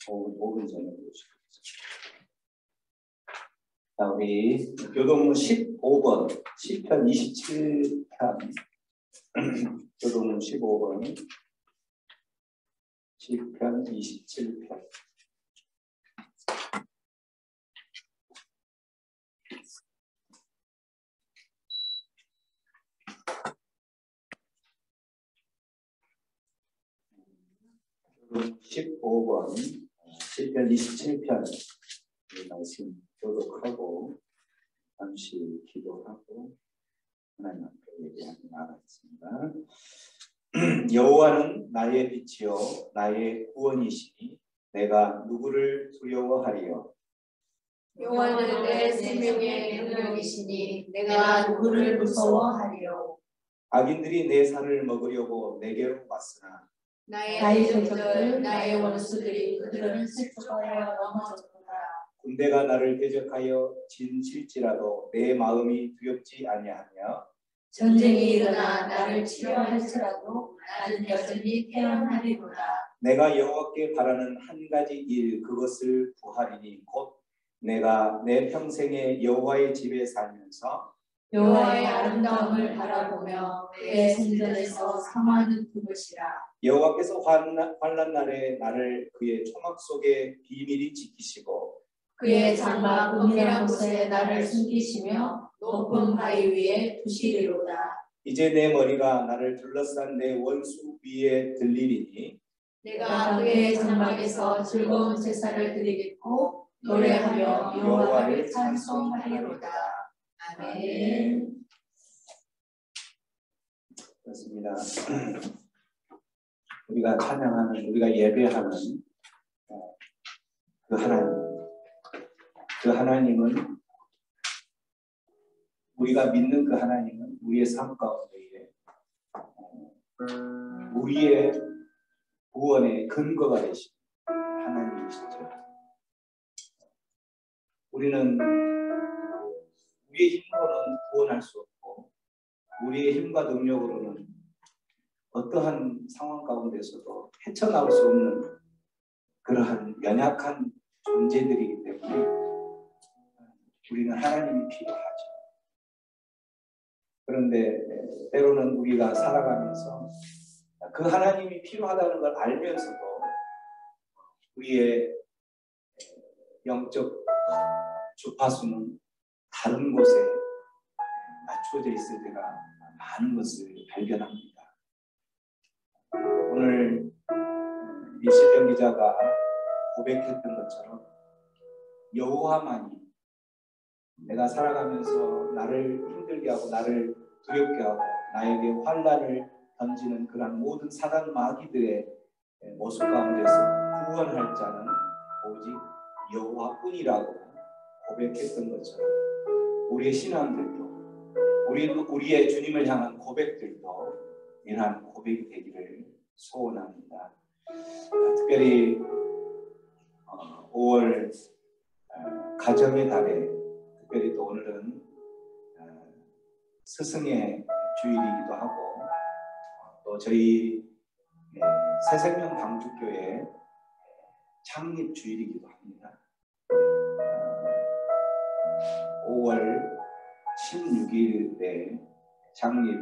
5분 전에 보시겠습니다. 자, 우리 교동문 15번, 시편 27편, 교동문 15번, 시편 27편. 교동문 15번, 시편 27편 말씀 교독하고 잠시 기도하고 하나님 앞에 예배하겠습니다. 여호와는 나의 빛이요 나의 구원이시니 내가 누구를 두려워하리요. 여호와는 내 생명의 능력이시니 내가 누구를 무서워하리요. 악인들이 내 살을 먹으려고 내게로 왔으나 나의 적들 나의 원수들이 그들은 슬퍼하여 넘어졌도다. 군대가 나를 대적하여 진칠지라도 내 마음이 두렵지 아니하며 전쟁이 일어나 나를 치려 할지라도 나는 여전히 태어나리로다. 내가 여호와께 바라는 한 가지 일 그것을 구하리니 곧 내가 내 평생에 여호와의 집에 살면서 여호와의 아름다움을 바라보며 내 성전에서 사모하는 그것이라. 여호와께서 환난 날에 나를 그의 초막 속에 비밀히 지키시고 그의 장막 은밀한 곳에 나를 숨기시며 높은 바위 위에 두시리로다. 이제 내 머리가 나를 둘러싼 내 원수 위에 들리리니 내가 그의 장막에서 즐거운 제사를 드리겠고 노래하며 여호와를 찬송하리로다. 아멘. 그렇습니다. 우리가 찬양하는, 우리가 예배하는 그 하나님은 우리가 믿는 그 하나님은 우리의 삶 가운데에 우리의 구원의 근거가 되신 하나님이시죠. 우리는 우리의 힘으로는 구원할 수 없고 우리의 힘과 능력으로는 어떠한 상황 가운데서도 헤쳐나올 수 없는 그러한 연약한 존재들이기 때문에 우리는 하나님이 필요하죠. 그런데 때로는 우리가 살아가면서 그 하나님이 필요하다는 걸 알면서도 우리의 영적 주파수는 다른 곳에 맞춰져 있을 때가 많은 것을 발견합니다. 오늘 이 시편 기자가 고백했던 것처럼 여호와만이 내가 살아가면서 나를 힘들게 하고 나를 두렵게 하고 나에게 환난을 던지는 그런 모든 사단 마귀들의 모습 가운데서 구원할 자는 오직 여호와뿐이라고 고백했던 것처럼 우리의 신앙들도 우리의 주님을 향한 고백들도 이러한 고백이 되기를 소원합니다. 특별히 5월 가정의 달에 특별히 또 오늘은 스승의 주일이기도 하고 또 저희 새생명 방주교회 창립 주일이기도 합니다. 5월 16일에 창립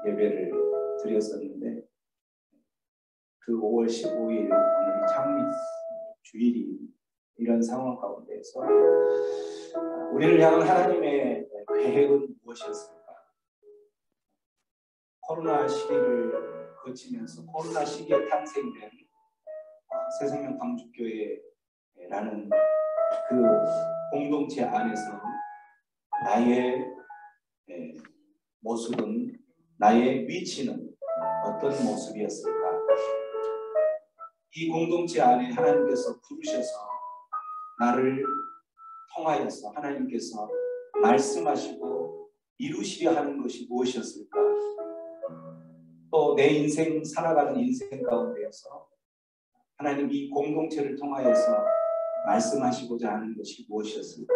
예배를 드렸었는데 그 5월 15일 오늘 창립 주일이 이런 상황 가운데서 우리를 향한 하나님의 계획은 무엇이었을까? 코로나 시기를 거치면서 코로나 시기에 탄생된 새생명 방주교회라는 그 공동체 안에서 나의 모습은 나의 위치는 어떤 모습이었을까? 이 공동체 안에 하나님께서 부르셔서 나를 통하여서 하나님께서 말씀하시고 이루시려 하는 것이 무엇이었을까? 또 내 인생 살아가는 인생 가운데에서 하나님 이 공동체를 통하여서 말씀하시고자 하는 것이 무엇이었을까?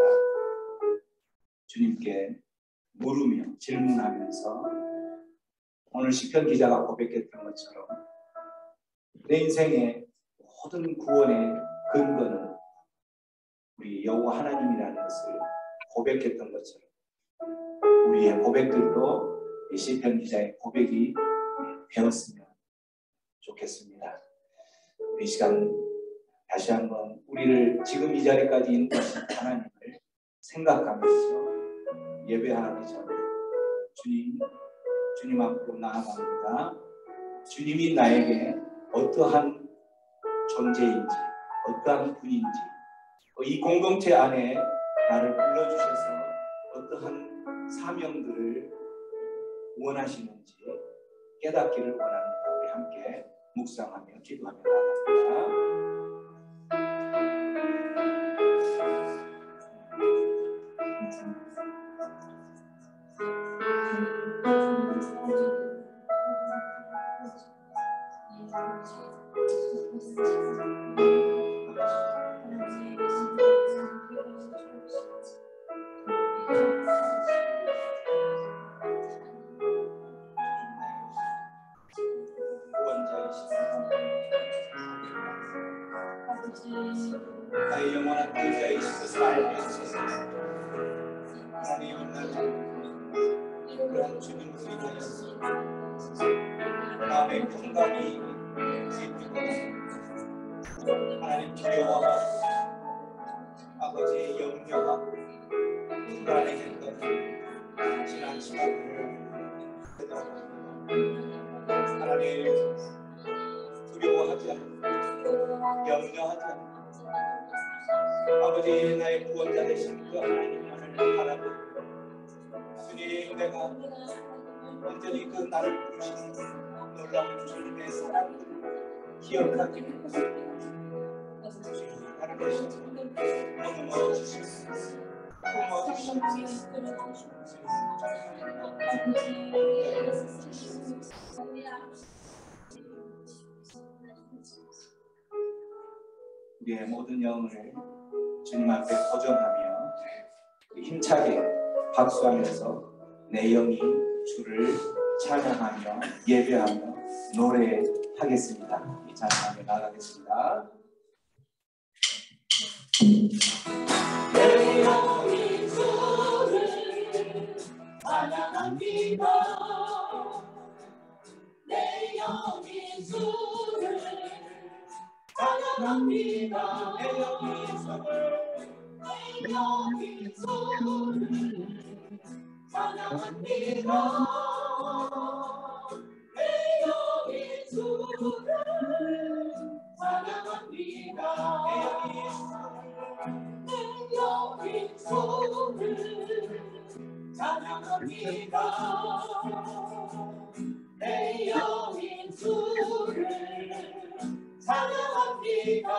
주님께 물으며 질문하면서 오늘 시편 기자가 고백했던 것처럼 내 인생의 모든 구원의 근거는 우리 여호와 하나님이라는 것을 고백했던 것처럼 우리의 고백들도 시편 기자의 고백이 되었으면 좋겠습니다. 이 시간 다시 한번 우리를 지금 이 자리까지 인도하신 하나님을 생각하면서 예배하기 전에 주님 앞으로 나아갑니다. 주님이 나에게 어떠한 존재인지 어떠한 분인지 이 공동체 안에 나를 불러주셔서 어떠한 사명들을 원하시는지 깨닫기를 원합니다. 우리 함께 묵상하며 기도하며 나갑니다. 나의 영원한 구원자이시고 알게 하소서. 하나님 그런 주님을 인하여서 마음의 평강이 지키고 하나님 두려워하고 아버지의 염려하고 불안해했던 지난 시간들을 되돌아봅니다. 하나님 두려워하지 않고 염려하지 않고 아버지 나의 구원자 되신 그 하나님만을 바라보고 주님 내가 온전히 그 나를 부르시는 놀라운 주님의 사랑을 기억하기 위해서 주님 나를 대신 너무 주시옵소서. 우리의 모든 영을 주님 앞에 고정하며 힘차게 박수하면서 내 영이 주를 찬양하며 예배하며 노래하겠습니다. 이 찬양하며 나가겠습니다. 내 영이 주를 찬양합니다. 내 영이 주를 찬양합니다. 내 영이 주를 찬양합니다. 내 영이 주를 찬양합니다. 내 영이 주를 찬양합니다. 내 영이 주를 찬양합니다.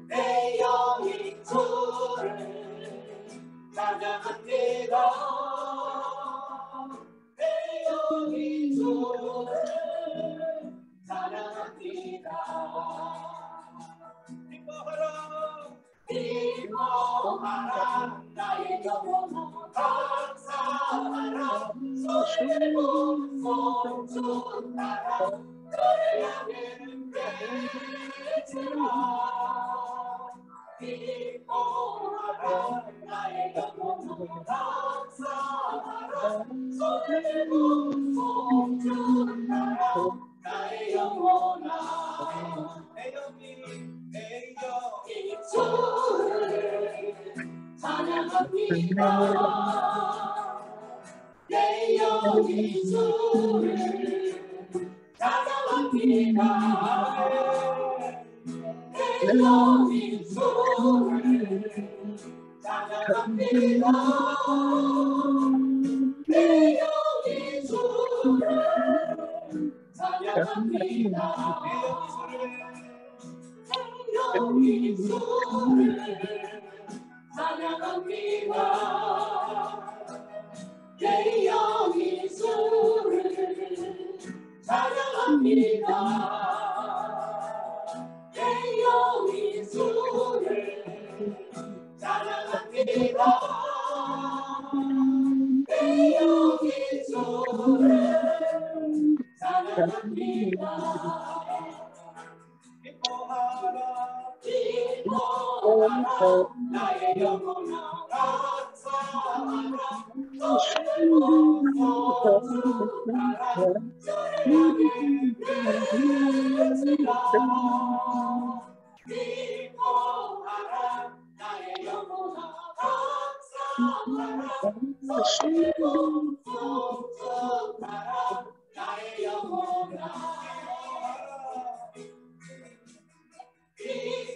내 영이 주를 찬양합니다. 내 영이 주를 찬양합니다. 기뻐하라 나의 영혼아 감사하라 소리로 송축하라 너를 향해 외치라 기뻐하라 나의 영혼아 감사하라 소리로 송축하라 나의 영혼아 내 영이 주를 찬양합니다. 내 영이 주를 찬양합니다. 내 영이 주를 찬양합니다. 내 영이 주를 찬양합니다. 영이 주를 찬양합니다. 내 영이 주를 찬양합니다. 내 영이 주를 찬양합니다. 내 영이 주를 찬양합니다. 기뻐하라 기뻐하라 나의 영혼아 감사하라 주를 송축하라 주를 향해 외치라 기뻐하라 나의 영혼아 감사하라 주를 송축하라 나의 영혼아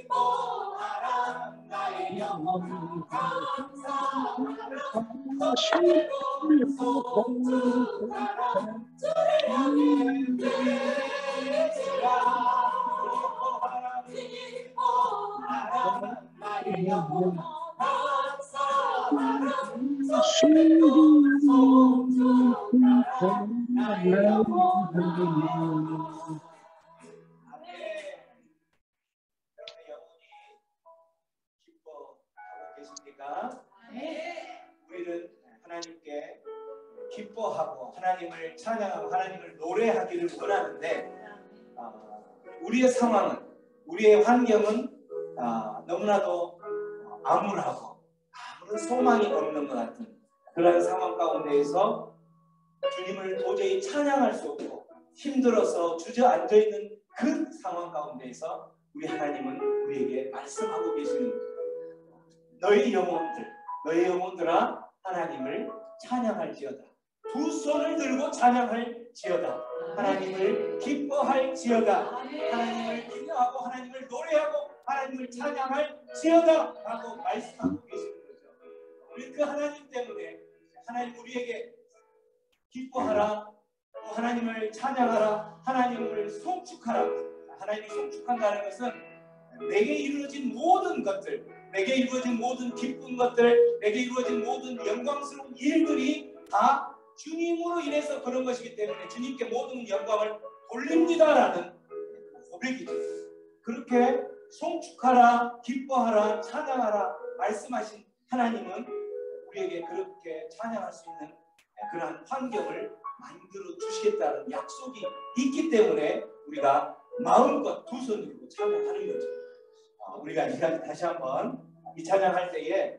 기뻐하라 나의 영혼아 감사하라 주를 송축하라 주를 향해 외치라 기뻐하라 나의 영혼아 감사하라 주를 송축하라 나의 영혼아 우리는 하나님께 기뻐하고 하나님을 찬양하고 하나님을 노래하기를 원하는데 우리의 상황은 우리의 환경은 너무나도 암울하고 아무런 소망이 없는 것 같은 그런 상황 가운데에서 주님을 도저히 찬양할 수 없고 힘들어서 주저앉아 있는 그 상황 가운데에서 우리 하나님은 우리에게 말씀하고 계시는 너희 영혼들아 하나님을 찬양할지어다. 두 손을 들고 찬양할지어다. 하나님을 기뻐할지어다. 하나님을 기뻐하고 하나님을 노래하고 하나님을 찬양할지어다 하고 말씀하고 계시는 거죠. 우리 그 하나님 때문에 하나님 우리에게 기뻐하라, 또 하나님을 찬양하라, 하나님을 송축하라. 하나님을 송축한다는 것은 내게 이루어진 모든 것들, 내게 이루어진 모든 기쁜 것들, 내게 이루어진 모든 영광스러운 일들이 다 주님으로 인해서 그런 것이기 때문에 주님께 모든 영광을 돌립니다라는 고백이죠. 그렇게 송축하라, 기뻐하라, 찬양하라 말씀하신 하나님은 우리에게 그렇게 찬양할 수 있는 그러한 환경을 만들어 주시겠다는 약속이 있기 때문에 우리가 마음껏 두 손 들고 찬양하는 거죠. 우리가 이 시간 다시 한번 이 찬양할 때에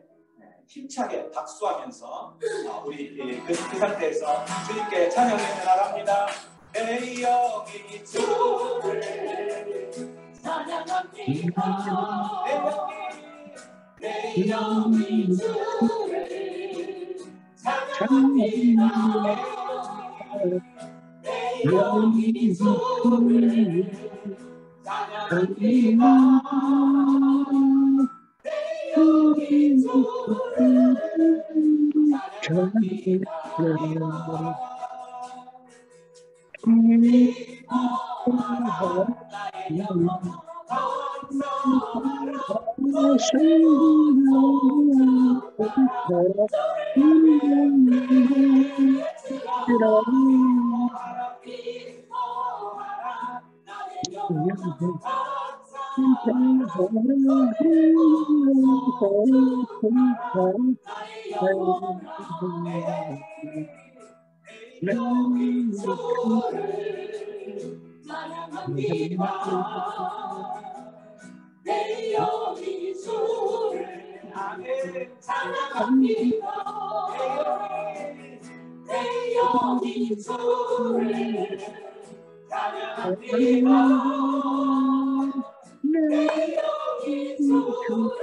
힘차게 박수하면서 우리 그 상태에서 주님께 찬양을 나갑니다. 내 영이 주를 찬양합니다. 내 영이 주를 찬양합니다. 내 영이 주를 찬양합니다. 내 영이 주를 찬양합니다. 기뻐하라 나의 영혼 감사하라 주를 송축하라 주를 외치라 기뻐하라 나의 영혼 감사하라 주를 송축하라 나의 영혼 내 영이 주를 찬양합니다. 내 영이 주를 찬양합니다. 내 영이 주를 찬양합니다. 내 영이 주를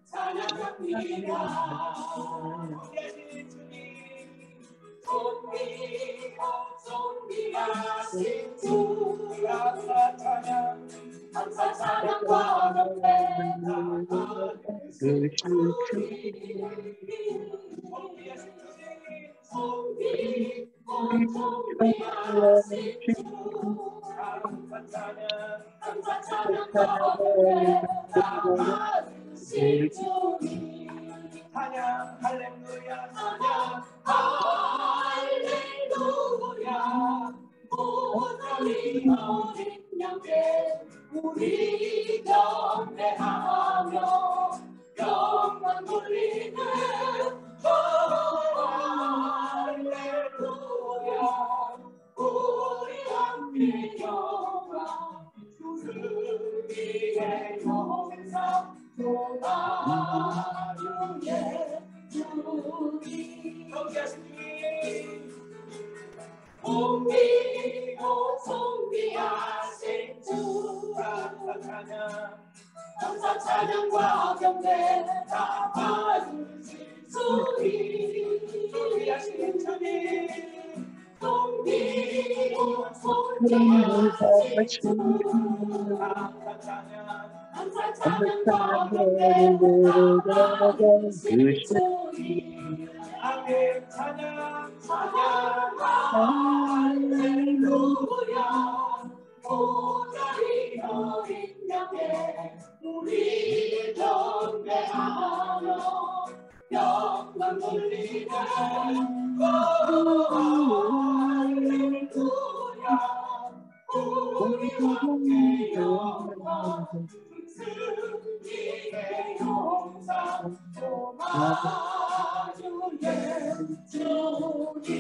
찬양합니다. 존귀하신 주 감사 찬양과 높에 존귀하신 주 감사 찬양과 높에 나가신 주님 찬양 할렐루야 찬양 할렐루야 모든 어린 양께 우리 경배하며 영광 돌리는 할렐루야 우리 함께 영광 우리의 영상 도마주의 주님 경계하신 옮기고 정비하신 주 감사 찬양과 경배 다 받으신 주님 경계하신 주님 옮기고 정비하신 주 감사 찬양과 경배 다 받으신 주님 아멘 찬양 할렐루야 보좌리 어린 양에 우리 경배하며 영광 돌리네 할렐루야 우리 함께 영광 승리의 영상 도마주의 주님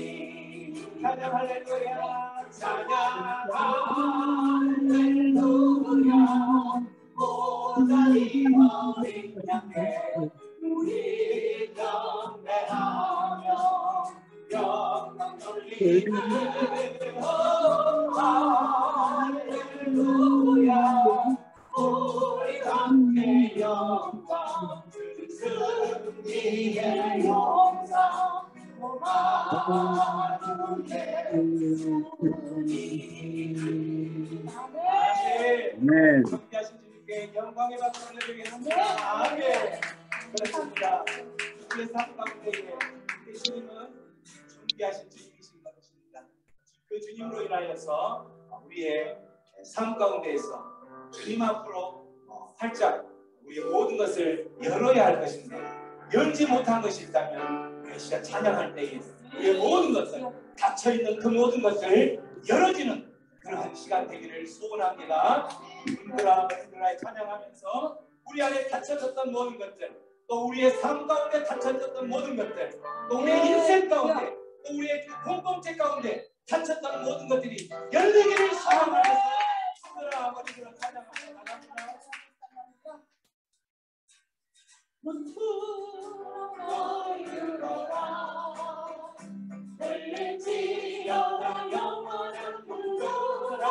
찬양 할렐루야 찬양 할렐루야 보좌리 어린 양에 우리 경배하며 영광 돌리네 할렐루야 우리 함께 영광 승리의 영상 도마주의 주님 아멘 경계하신 주님께 영광의 박수 올려드리겠습니다 아멘 그렇습니다 우리의 삶 가운데에 주님은 준비하신 주님이신 것입니다 그 주님으로 인하여서 우리의 삶 가운데에서 주님 앞으로 활짝 우리의 모든 것을 열어야 할 것인데 열지 못한 것이 있다면 우리 시간 찬양할 때에 우리의 모든 것을 닫혀있는 그 모든 것을 열어지는 그러한 시간 되기를 소원합니다. 은그라의 찬양하면서 우리 안에 닫혀졌던 모든 것들 또 우리의 삶 가운데 닫혀졌던 모든 것들 또 우리의 인생 가운데 또 우리의 공동체 가운데 닫혔던 모든 것들이 열리기를 소원하면서 은그라 아버지로 찬양합니다. 문투러라 들릴지어다 영원한 문투라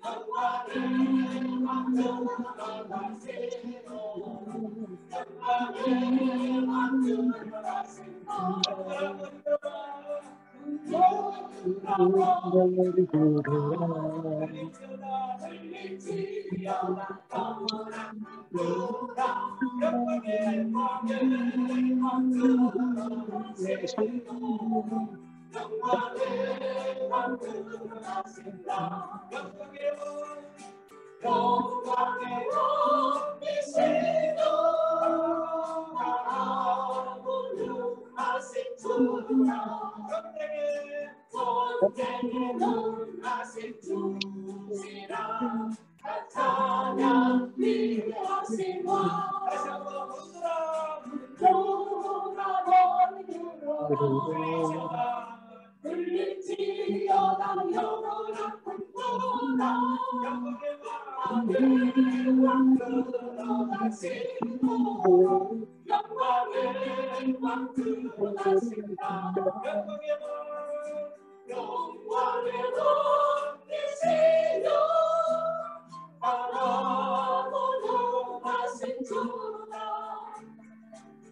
영광의 왕투라 가시고 영광의 왕투라 가시고 들릴지어다 영원한 문투라 영광의 왕투라 가시고 영광의 왕투라 가신다 영광의 왕이시도 하나님을 하신 주라 전쟁에 논하신 주시라 찬양 위대하신 왕 들릴지어다 영원한 꿈꾸라 영광의 왕 들어가시고 영광의 왕 들어가신다 영광의 왕이시여 바라보는 하신 주라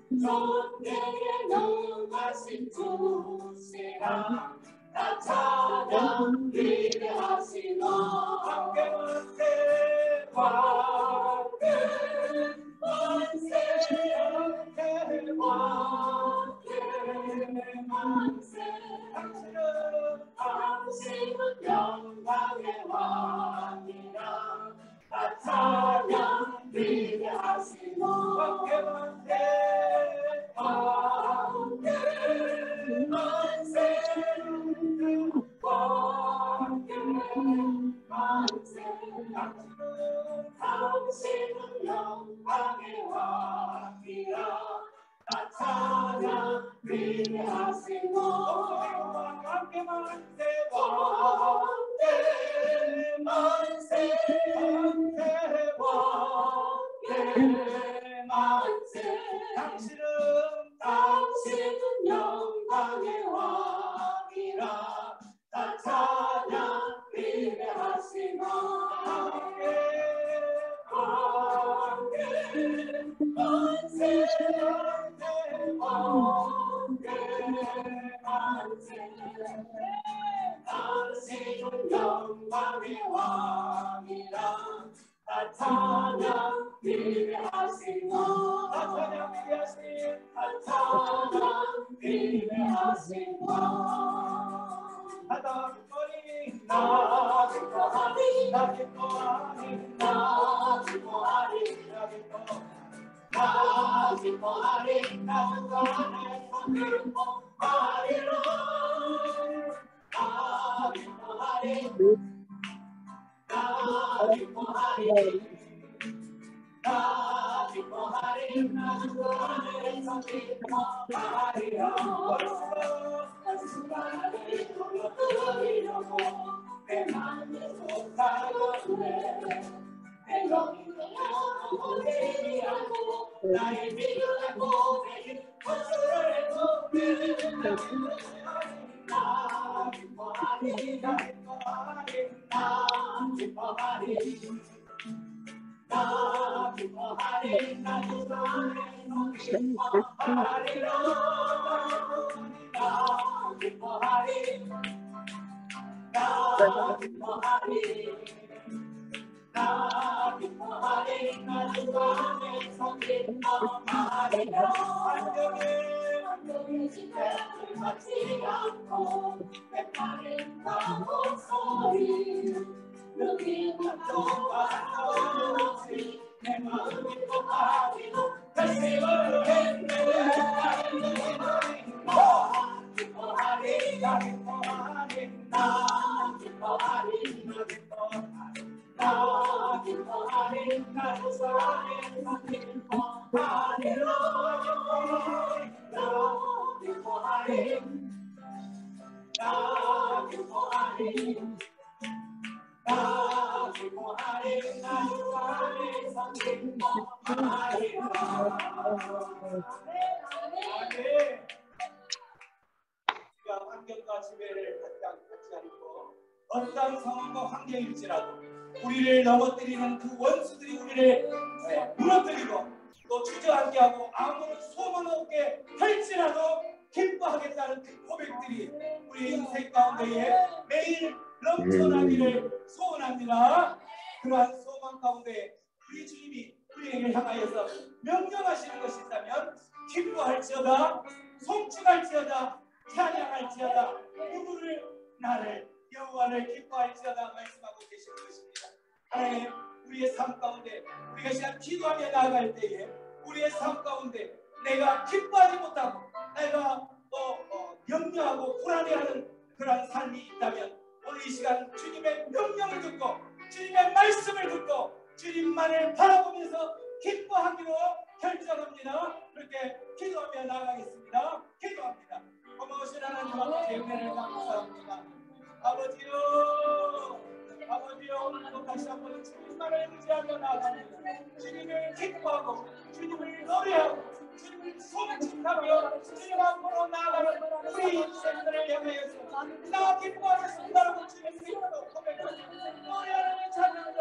전쟁에 능하신 주시라 다 찬양 위대하신 왕 함께 만세 만세 만세 당신은 영광의 왕이라 다 찬양 위대하신 왕 함께 만세 만세 만세 당신은 영광의 왕이라 다 찬양 위대하신 왕 함께 만세 만세 만세 만세 당신은 영광의 왕이라 다 찬양 위대하시나 만세 당신은 영광의 왕이라 다 찬양 위대하시나 다 찬양 위대하시나 나 기뻐하리 나 기뻐하리 나 기뻐하리 나 기뻐하리 나 기뻐하리 나 주 안에서 기뻐하리라 나 기뻐하리 나 기뻐하리 나 기뻐하리 나 주 안에서 기뻐하리라 순간을 돌려드리려고 내 맘이 솟아오르네 내 영광을 드리려고 나의 미련한 고백이 헌수를 해도 나 기뻐하리 나 기뻐하리 나 기뻐하리 나 기뻐하리 나 주 안에서 기뻐하리라 나 기뻐하리 나 기뻐하리 나 기뻐하리 나 주 안에서 기뻐하리라 환경에 지배를 받지 않고 내 팔은 나 목소리 여기 감동과 없이 내 마음이 기뻐하리고 결심을 했네 나 기뻐하리 나 기뻐하리 나 기뻐하리 나 기뻐하리 나 기뻐하리 나 주 안에서 기뻐하리라 나 기뻐하리 나 기뻐하리 나 기뻐하리 나 주 안에서 기뻐하리라 우리가 환경과 지배를 받지 않고 어떠한 상황과 환경일지라도 우리를 넘어뜨리는 그 원수들이 우리를 무너뜨리고 또 주저앉게 하고 아무런 소망 없게 할지라도 기뻐하겠다는 그 고백들이 우리 인생 가운데에 매일 넘쳐나기를 소원합니다. 그러한 소망 가운데 우리 주님이 우리에게 향하여서 명령하시는 것이 있다면 기뻐할지어다 송축할지어다 찬양할지어다 누구를 나를 여호와를 기뻐할지어다 말씀하고 계시는 것입니다. 하나님 우리의 삶 가운데 우리가 시간 기도하며 나아갈 때에 우리의 삶 가운데 내가 기뻐하지 못하고 내가 염려하고 불안해하는 그런 삶이 있다면 오늘 이 시간 주님의 명령을 듣고 주님의 말씀을 듣고 주님만을 바라보면서 기뻐하기로 결정합니다. 그렇게 기도하며 나아가겠습니다. 기도합니다. 고마우신 하나님 아버지 은혜를 감사합니다. 아버지요 오늘도 다시 한번 주님만을 의지하며 나아갑니다. 주님을 기뻐하고 주님을 노래하고 주님을 소식하며 주님 앞으로 나아가는 우리 인생들을 향하여서 나 기뻐하겠습니다라고 주님 믿고 고백하고 노래하는 찬양들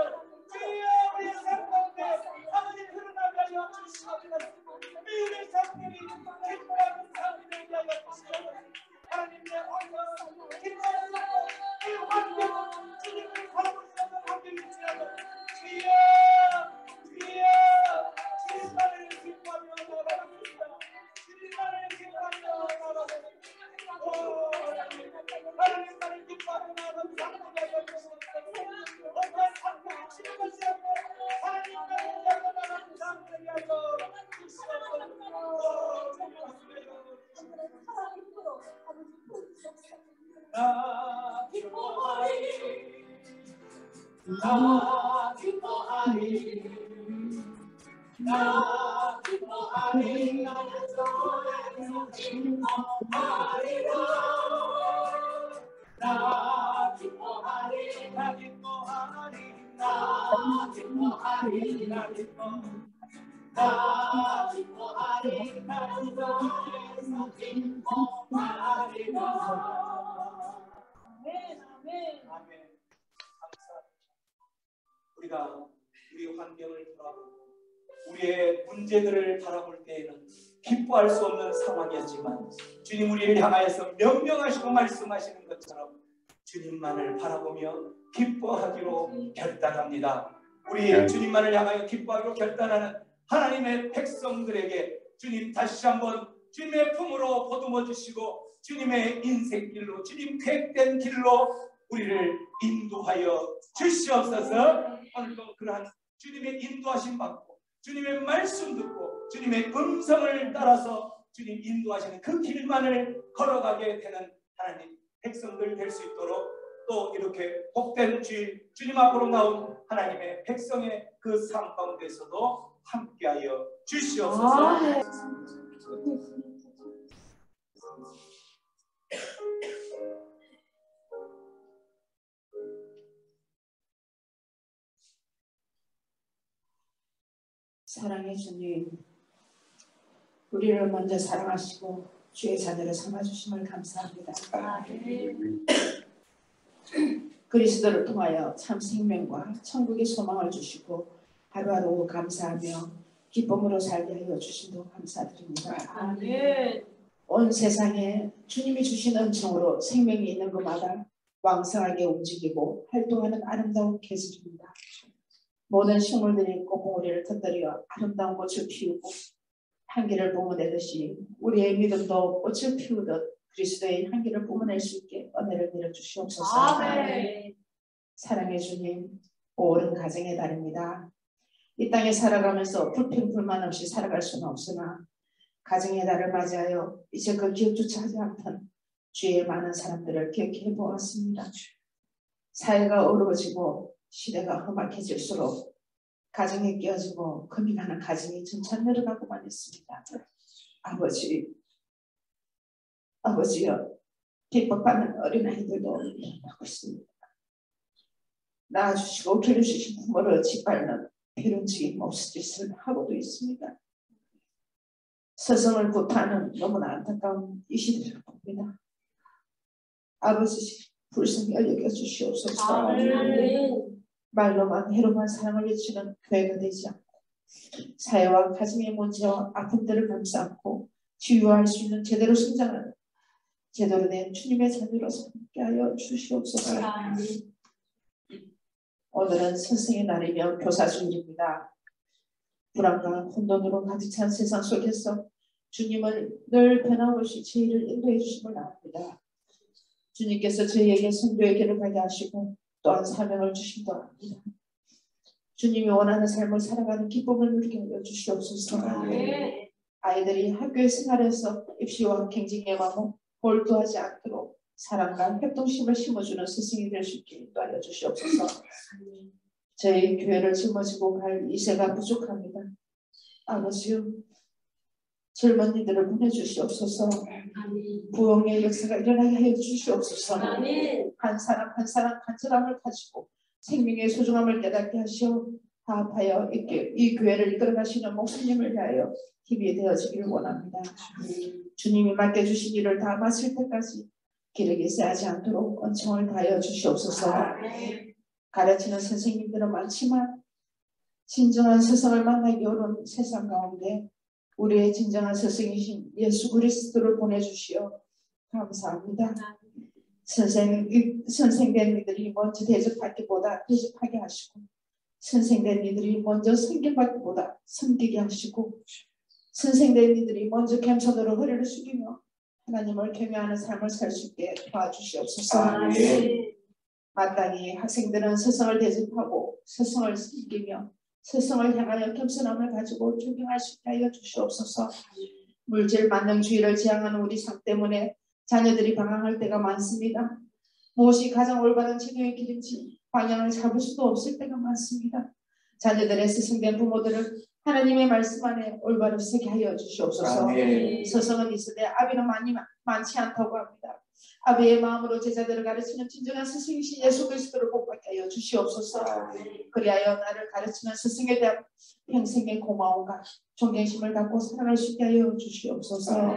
주여 우리의 삶 가운데 아버지 그러나게 하여 주시옵소서. 우리의 삶들이 기뻐하는 삶이 되게 하여 주시옵소서. 하나님 내 환경 기뻐하는 이 환경은 주님을 바라볼 수 없는 환경일지라도 주여 주님만을 기뻐하며 나아갑니다. 주님만을 기뻐하며 나아갑니다. 하나님만을 기뻐하며 나아가는 상황이 되어 주시옵소서. 어떤 상황이 치는 것이 아니라 하나님만을 향해 나가는 상황이 되어 주시옵소서. 나 기뻐하리 나 기뻐하리 나 기뻐하리 나의 손에서 기뻐하리라 나 기뻐하리 나 기뻐하리 나 기뻐하리 나 기뻐하리 나 기뻐해서 기뻐하리라. 아멘. 감사합니다. 우리가 우리 환경을 돌아보고 우리의 문제들을 바라볼 때에는 기뻐할 수 없는 상황이었지만 주님 우리를 향하여서 명령하시고 말씀하시는 것처럼 주님만을 바라보며 기뻐하기로 결단합니다. 우리 주님만을 향하여 기뻐하기로 결단하는 하나님의 백성들에게 주님 다시 한번 주님의 품으로 보듬어 주시고 주님의 인생길로 주님 계획된 길로 우리를 인도하여 주시옵소서. 오늘도 그러한 주님의 인도하심 받고 주님의 말씀 듣고 주님의 음성을 따라서 주님 인도하시는 그 길만을 걸어가게 되는 하나님 백성들 될 수 있도록 또 이렇게 복된 주님 앞으로 나온 하나님의 백성의 그 삶 가운데서도 함께하여 주시옵소서. 사랑의 주님, 우리를 먼저 사랑하시고 주의 자녀를 삼아주심을 감사합니다. 그리스도를 통하여 참 생명과 천국의 소망을 주시고 하루하루 감사하며 기쁨으로 살게 하여 주심도 감사드립니다. 아멘. 온 세상에 주님이 주신 은총으로 생명이 있는 곳마다 왕성하게 움직이고 활동하는 아름다운 계절입니다. 모든 식물들이 꽃봉오리를 터뜨려 아름다운 꽃을 피우고 향기를 뿜어내듯이 우리의 믿음도 꽃을 피우듯 그리스도의 향기를 뿜어낼 수 있게 은혜를 내려주시옵소서. 아멘. 사랑의 주님, 5월은 가정의 달입니다. 이 땅에 살아가면서 불평불만 없이 살아갈 수는 없으나 가정의 달을 맞이하여 이제 그 기억조차 하지 않던 주의 많은 사람들을 기억해 보았습니다. 사회가 어려워지고 시대가 험악해질수록 가정에 끼어지고 금이 가는 가정이 점차 늘어나고만 있습니다. 아버지여, 핍박받는 어린아이들도 일어나고 있습니다. 낳아주시고 기르주신 부모를 짓밟는 비론적인 몹쓸짓을 하고도 있습니다. 서성을 구타하는 너무나 안타까운 이 시대를 봅니다. 아버지 불쌍히 여겨주시옵소서. 말로만 해로만 사랑을 외치는 교회가 되지 않고 사회와 가정의 문제와 아픔들을 감싸 안고 치유할 수 있는 제대로 성장하는 제대로 된 주님의 자녀로 삼게 하여 주시옵소서. 오늘은 스승의 날이며 교사주일입니다. 불안과 혼돈으로 가득 찬 세상 속에서 주님은 늘 변함없이 저희를 인도해 주심을 압니다. 주님께서 저희에게 선교의 길을 가게 하시고 또한 사명을 주심도 압니다. 주님이 원하는 삶을 살아가는 기쁨을 누리게 하여 주시옵소서. 아이들이 학교의 생활에서 입시와 경쟁에 마음 몰두하지 않도록 사랑과 협동심을 심어주는 스승이 될 수 있게 인도하여 주시옵소서. 저희 교회를 짊어지고 갈 이세가 부족합니다. 아버지요, 젊은이들을 보내주시옵소서. 부흥의 역사가 일어나게 하여 주시옵소서. 한 사람 한 사람 간절함을 가지고 생명의 소중함을 깨닫게 하시어 화합하여 이 교회를 이끌어가시는 목사님을 위하여 힘이 되어지기를 원합니다. 주님이 맡겨주신 일을 다 마칠 때까지 기력이 세하지 않도록 은총을 다하여 주시옵소서. 가르치는 선생님들은 많지만 진정한 스승을 만나기 어려운 세상 가운데 우리의 진정한 스승이신 예수 그리스도를 보내주시어 감사합니다. 선생된 이들이 먼저 대접받기보다 대접하게 하시고 선생된 이들이 먼저 섬김받기보다 섬기게 하시고 선생된 이들이 먼저 겸손으로 허리를 숙이며 하나님을 경외하는 삶을 살 수 있게 도와주시옵소서. 마땅히 학생들은 스승을 대접하고 스승을 섬기며 스승을 향하여 겸손함을 가지고 존경할 수 있게 하여 주시옵소서. 물질 만능주의를 지향하는 우리 삶 때문에 자녀들이 방황할 때가 많습니다. 무엇이 가장 올바른 제도의 길인지 방향을 잡을 수도 없을 때가 많습니다. 자녀들의 스승된 부모들을 하나님의 말씀 안에 올바로 서게 하여 주시옵소서. 스승은 있으되 아비는 많지 않다고 합니다. 아버지의 마음으로 제자들을 가르치는 진정한 스승이신 예수 그리스도를 복받게 하여 주시옵소서. 그리하여 나를 가르치는 스승에 대한 평생의 고마움과 존경심을 갖고 살아갈 수 있게 하여 주시옵소서.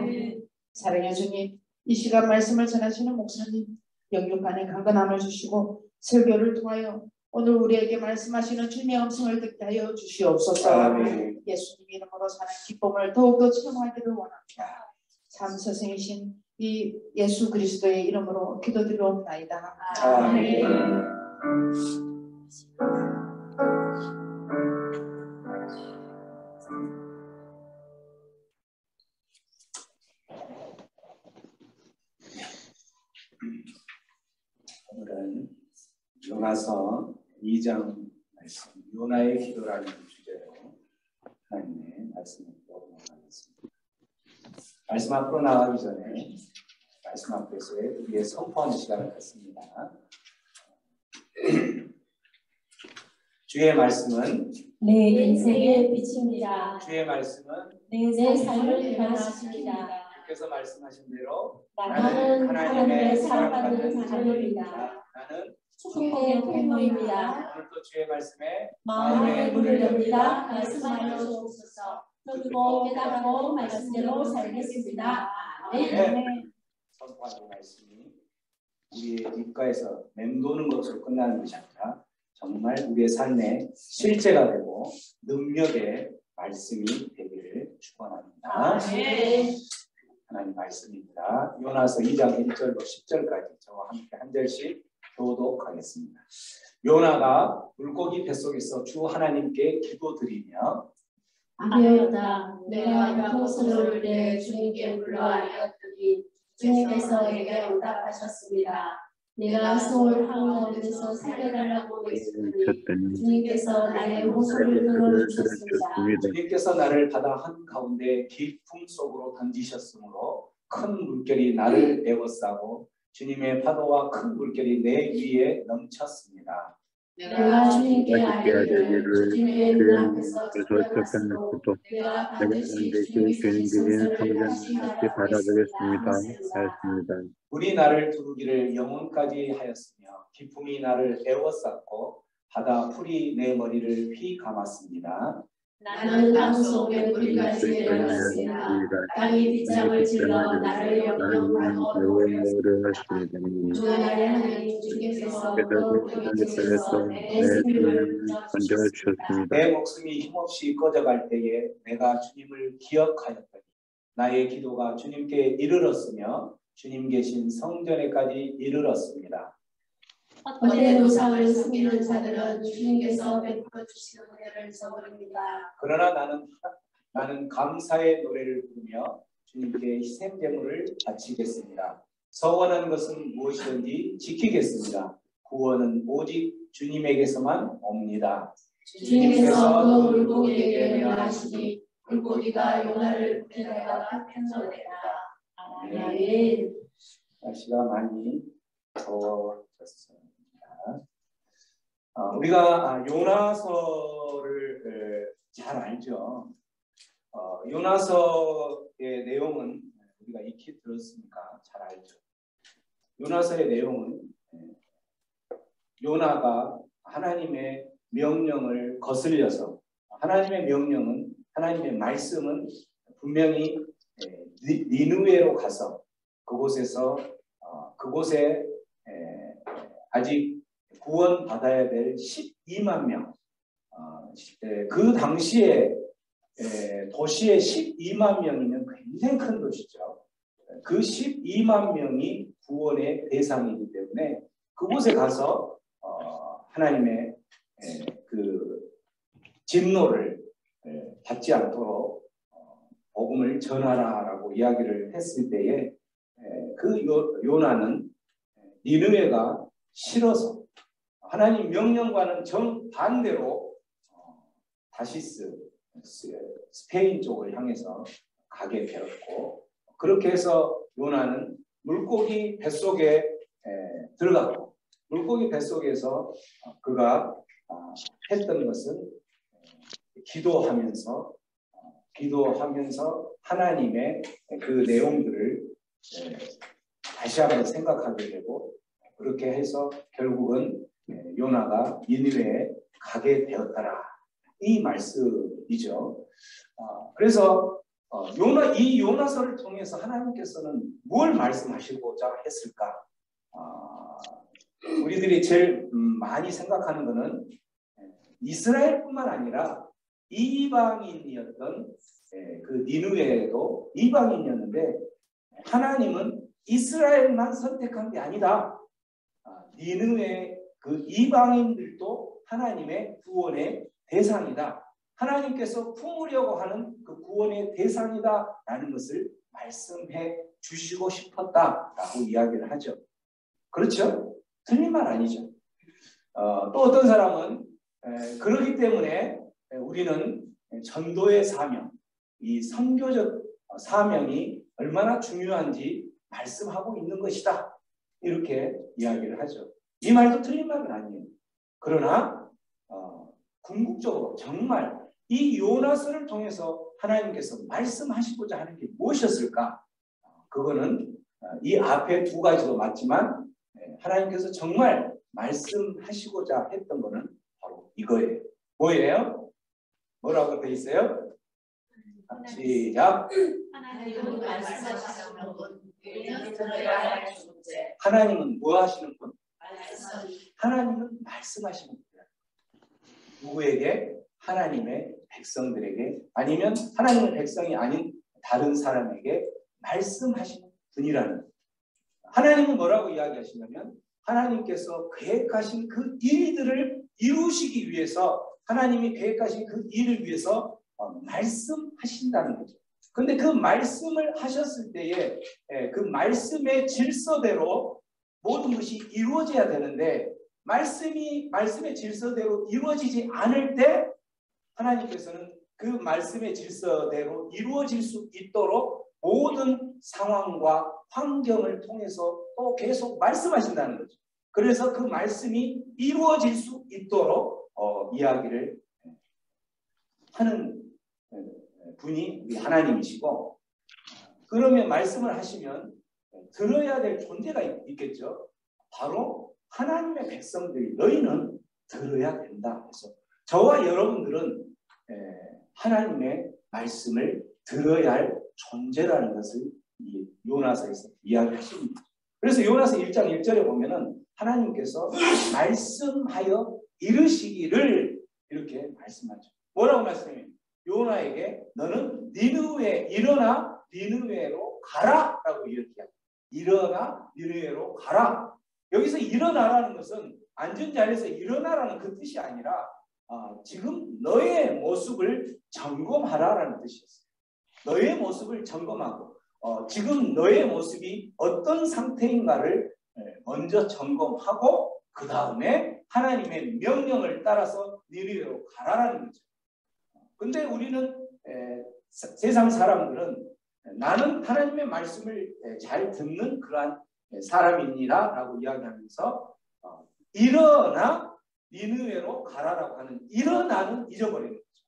사랑의 주님, 이 시간 말씀을 전하시는 목사님 영육간에 강건함을 주시고 설교를 통하여 오늘 우리에게 말씀하시는 주님의 음성을 듣게 하여 주시옵소서. 예수님 이름으로 사는 기쁨을 더욱더 체험하기를 원합니다. 참 스승이신 이 예수 그리스도의 이름으로 기도드리옵나이다. 아멘. 오늘은 요나서 2장 말씀, 요나의 기도라는 주제로 하나님의 말씀을 나누겠습니다. 말씀 앞으로 나가기 전에 말씀 앞에서의 우리의 선포하는 시간을 갖습니다. 주의 말씀은 내 인생의 빛입니다. 주의 말씀은 내 삶을 변화시킵니다. 주께서 말씀하신 대로 나는 하나님의 사랑받는 자녀입니다. 나는 축복의 통로입니다. 오늘도 주의 말씀에 마음의 문을 엽니다. 말씀하여 주옵소서. 듣고 깨닫고 말씀대로 살겠습니다. 아멘. 선포하는 말씀이 우리의 입가에서 맴도는 것으로 끝나는 것이 아니라 정말 우리의 삶에 실제가 되고 능력의 말씀이 되기를 축원합니다. 하나님 말씀입니다. 요나서 2장 1절부터 10절까지 저와 함께 한 절씩 교독하겠습니다. 요나가 물고기 뱃속에서 주 하나님께 기도드리며 아뢰었다. 내가 고통스러울 때 주님께 불러아뢰었더니 주님께서 내게 응답하셨습니다. 내가 서울 한가운데서 살려달라고 했더니 주님께서 나의 호소를 들어주셨습니다. 주님께서 나를 바다 한가운데 깊음 속으로 던지셨으므로 큰 물결이 나를 에워싸고 주님의 파도와 큰 물결이 내 위에 넘쳤습니다. 내가 주님께 알리기를 주님의 눈앞에서 쫓겨났어도 내가 반드시 주님이 주신 성전을 바라보겠습니다. 하였습니다. 물이 나를 두르기를 영혼까지 하였으며 기품이 나를 에워쌌고 바다 풀이 내 머리를 휘 감았습니다. 나는 땅 속에 뿌리까지 내려갔습니다. 땅이 빗장을 질러 나를 영영하고 버렸습니다. 주 나의 하나님 주께서 더욱더 곁에서 내 생명을 건져주셨습니다. 내 목숨이 힘없이 꺼져갈 때에 내가 주님을 기억하였더니 나의 기도가 주님께 이르렀으며 주님 계신 성전에까지 이르렀습니다. 헛된 우상을 숨기는 자들은 주님께서 베풀어 주시는 은혜를 저버립니다. 그러나 나는 감사의 노래를 부르며 주님께 희생제물을 바치겠습니다. 서원한 것은 무엇이든지 지키겠습니다. 구원은 오직 주님에게서만 옵니다. 주님께서 그 물고기에게 명하시니 물고기가 요나를 기다려다가 편져내라. 아멘. 날씨가 많이 더워졌습니다. 우리가 요나서를 잘 알죠. 요나서의 내용은 우리가 익히 들었으니까 잘 알죠. 요나서의 내용은 요나가 하나님의 명령을 거슬려서 하나님의 명령은 하나님의 말씀은 분명히 니느웨로 가서 그곳에 아직 구원받아야 될 12만 명, 그 당시에 도시에 12만 명이면 굉장히 큰 도시죠. 그 12만 명이 구원의 대상이기 때문에 그곳에 가서 하나님의 그 진노를 받지 않도록 복음을 전하라라고 이야기를 했을 때에 그 요나는 니느웨가 싫어서 하나님 명령과는 정반대로 다시스 스페인 쪽을 향해서 가게 되었고 그렇게 해서 요나는 물고기 뱃속에 들어갔고 물고기 뱃속에서 그가 했던 것은 기도하면서 하나님의 그 내용들을 다시 한번 생각하게 되고 그렇게 해서 결국은 요나가 니느웨에 가게 되었더라. 이 말씀이죠. 그래서 이 요나서를 통해서 하나님께서는 뭘 말씀하시고자 했을까? 우리들이 제일 많이 생각하는 것은 이스라엘뿐만 아니라 이방인이었던 그 니느웨도 이방인이었는데 하나님은 이스라엘만 선택한 게 아니다. 니느웨 그 이방인들도 하나님의 구원의 대상이다. 하나님께서 품으려고 하는 그 구원의 대상이다라는 것을 말씀해 주시고 싶었다라고 이야기를 하죠. 그렇죠? 틀린 말 아니죠. 또 어떤 사람은 그렇기 때문에 우리는 전도의 사명, 이 선교적 사명이 얼마나 중요한지 말씀하고 있는 것이다. 이렇게 이야기를 하죠. 이 말도 틀린 말은 아니에요. 그러나 궁극적으로 정말 이 요나서를 통해서 하나님께서 말씀하시고자 하는 게 무엇이었을까? 그거는 이 앞에 두 가지도 맞지만 하나님께서 정말 말씀하시고자 했던 거는 바로 이거예요. 뭐예요? 뭐라고 돼 있어요? 시작. 하나님은 말씀하시는 분, 우리는 들어야 할 존재. 하나님은 뭐 하시는 분? 하나님은 말씀하시는 분이야. 누구에게? 하나님의 백성들에게 아니면 하나님의 백성이 아닌 다른 사람에게 말씀하시는 분이라는 거예요. 하나님은 뭐라고 이야기하시냐면 하나님께서 계획하신 그 일들을 이루시기 위해서 하나님이 계획하신 그 일을 위해서 말씀하신다는 거죠. 그런데 그 말씀을 하셨을 때에 그 말씀의 질서대로 모든 것이 이루어져야 되는데 말씀의 질서대로 이루어지지 않을 때 하나님께서는 그 말씀의 질서대로 이루어질 수 있도록 모든 상황과 환경을 통해서 또 계속 말씀하신다는 거죠. 그래서 그 말씀이 이루어질 수 있도록 이야기를 하는 분이 우리 하나님이시고 그러면 말씀을 하시면 들어야 될 존재가 있겠죠. 바로 하나님의 백성들 너희는 들어야 된다 해서 저와 여러분들은 하나님의 말씀을 들어야 할 존재라는 것을 이 요나서에서 이야기하십니다. 그래서 요나서 1장 1절에 보면은 하나님께서 말씀하여 이르시기를 이렇게 말씀하죠. 뭐라고 말씀해요? 요나에게 너는 니느웨 일어나 니느웨로 가라라고 이야기합니다. 일어나 니느웨로 가라. 여기서 일어나라는 것은 앉은 자리에서 일어나라는 그 뜻이 아니라 지금 너의 모습을 점검하라라는 뜻이었어요. 너의 모습을 점검하고 지금 너의 모습이 어떤 상태인가를 먼저 점검하고 그 다음에 하나님의 명령을 따라서 니느웨로 가라라는 거죠. 근데 우리는 세상 사람들은 나는 하나님의 말씀을 잘 듣는 그러한 사람이니라 라고 이야기하면서 일어나 니느웨로 가라라고 하는 일어나는 잊어버리는 거죠.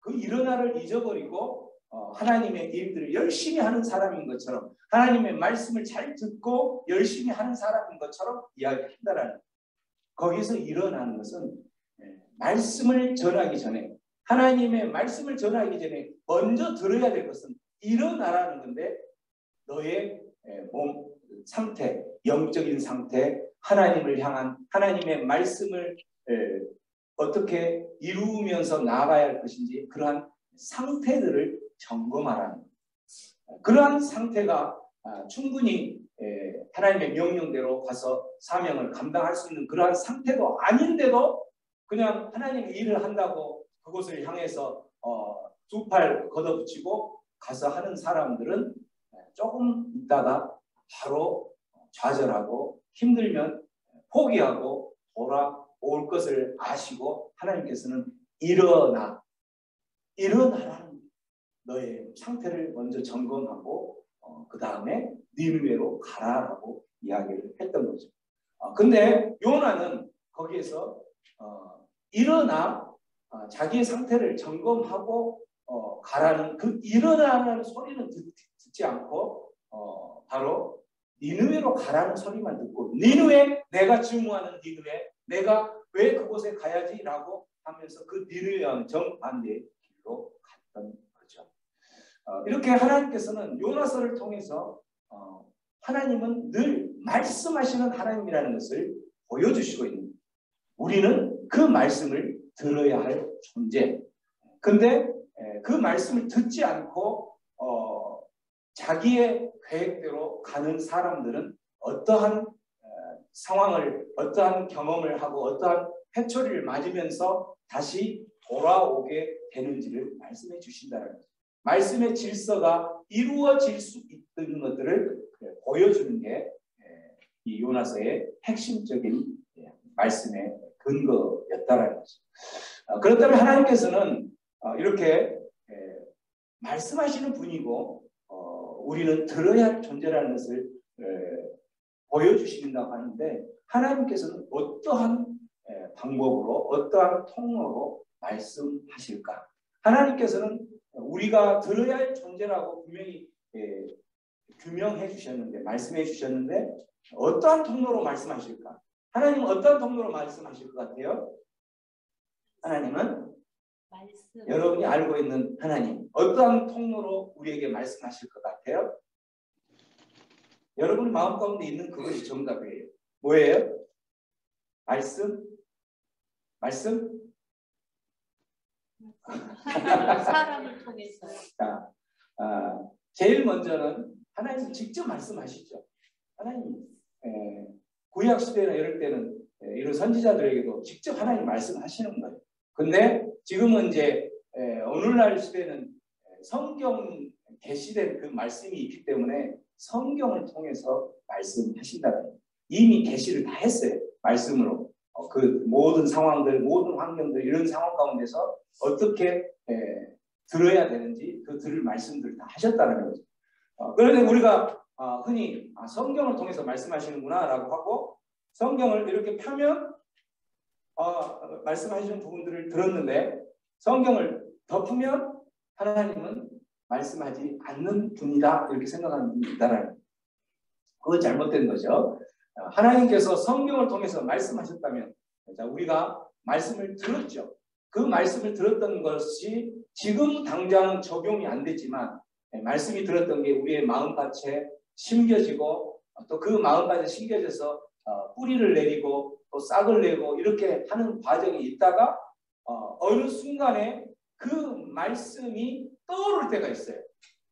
그 일어나를 잊어버리고 하나님의 일들을 열심히 하는 사람인 것처럼 하나님의 말씀을 잘 듣고 열심히 하는 사람인 것처럼 이야기한다라는 거예요. 거기서 일어나는 것은 말씀을 전하기 전에 하나님의 말씀을 전하기 전에 먼저 들어야 될 것은 일어나라는 건데 너의 몸 상태, 영적인 상태, 하나님을 향한 하나님의 말씀을 어떻게 이루면서 나아가야 할 것인지 그러한 상태들을 점검하라는 거예요. 그러한 상태가 충분히 하나님의 명령대로 가서 사명을 감당할 수 있는 그러한 상태도 아닌데도 그냥 하나님의 일을 한다고 그곳을 향해서 두 팔 걷어붙이고 가서 하는 사람들은 조금 있다가 바로 좌절하고 힘들면 포기하고 돌아올 것을 아시고 하나님께서는 일어나라는 너의 상태를 먼저 점검하고 그 다음에 니느웨로 가라라고 이야기를 했던 거죠. 근데 요나는 거기에서 일어나 자기의 상태를 점검하고 가라는 그 일어나는 소리는 듣지 않고 바로 니느웨로 가라는 소리만 듣고 니느웨, 내가 증오하는 니느웨, 내가 왜 그곳에 가야지라고 하면서 그 니느웨와는 정반대의 길로 갔던 거죠. 이렇게 하나님께서는 요나서를 통해서 하나님은 늘 말씀하시는 하나님이라는 것을 보여주시고 있는 거예요. 우리는 그 말씀을 들어야 할 존재. 근데 그 말씀을 듣지 않고 자기의 계획대로 가는 사람들은 어떠한 상황을, 어떠한 경험을 하고 어떠한 회초리를 맞으면서 다시 돌아오게 되는지를 말씀해 주신다는 거죠. 말씀의 질서가 이루어질 수 있는 것들을 보여주는 게 이 요나서의 핵심적인 말씀의 근거였다라는 거죠. 그렇다면 하나님께서는 이렇게 말씀하시는 분이고 우리는 들어야 할 존재라는 것을 보여주신다고 하는데 하나님께서는 어떠한 방법으로 어떠한 통로로 말씀하실까? 하나님께서는 우리가 들어야 할 존재라고 분명히 규명해 주셨는데 말씀해 주셨는데 어떠한 통로로 말씀하실까? 하나님은 어떠한 통로로 말씀하실 것 같아요? 하나님은 말씀. 여러분이 알고 있는 하나님 어떠한 통로로 우리에게 말씀하실 것 같아요? 여러분 마음 가운데 있는 그것이 정답이에요. 뭐예요? 말씀? 말씀? 사람을 통해서요. 자, 제일 먼저는 하나님 직접 말씀하시죠. 하나님 구약 시대나 이럴 때는 이런 선지자들에게도 직접 하나님 말씀하시는 거예요. 근데 지금은 이제 오늘날 시대는 성경 계시된 그 말씀이 있기 때문에 성경을 통해서 말씀하신다는 거예요. 이미 계시를 다 했어요. 말씀으로. 그 모든 상황들, 모든 환경들 이런 상황 가운데서 어떻게 들어야 되는지 그 들을 말씀들을 다 하셨다는 거죠. 그런데 우리가 흔히 성경을 통해서 말씀하시는구나 라고 하고 성경을 이렇게 펴면 말씀하시는 부분들을 들었는데 성경을 덮으면 하나님은 말씀하지 않는 분이다 이렇게 생각하는 분이 있다라는 거예요. 그건 잘못된 거죠. 하나님께서 성경을 통해서 말씀하셨다면 우리가 말씀을 들었죠. 그 말씀을 들었던 것이 지금 당장 적용이 안 되지만 말씀이 들었던 게 우리의 마음밭에 심겨지고 또 그 마음밭에 심겨져서 뿌리를 내리고 또 싹을 내고 이렇게 하는 과정이 있다가 어느 순간에 그 말씀이 떠오를 때가 있어요.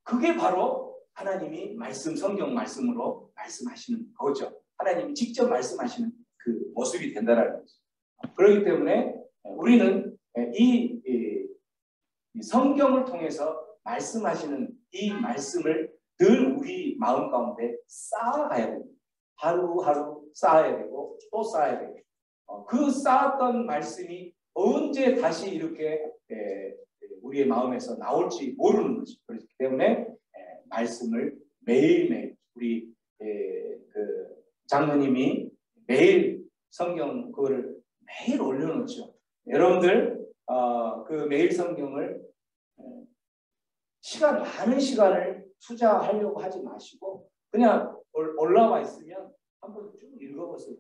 그게 바로 하나님이 성경 말씀으로 말씀하시는 거죠. 하나님이 직접 말씀하시는 그 모습이 된다는 거죠. 그렇기 때문에 우리는 이 성경을 통해서 말씀하시는 이 말씀을 늘 우리 마음 가운데 쌓아가야 됩니다. 하루하루 쌓아야 되고 또 쌓아야 되고 그 쌓았던 말씀이 언제 다시 이렇게 우리의 마음에서 나올지 모르는 거죠. 그렇기 때문에 말씀을 매일매일 우리 그 장로님이 매일 성경 그거를 매일 올려놓죠. 여러분들 그 매일 성경을 많은 시간을 투자하려고 하지 마시고 그냥 올라와 있으면 한번 쭉 읽어보세요.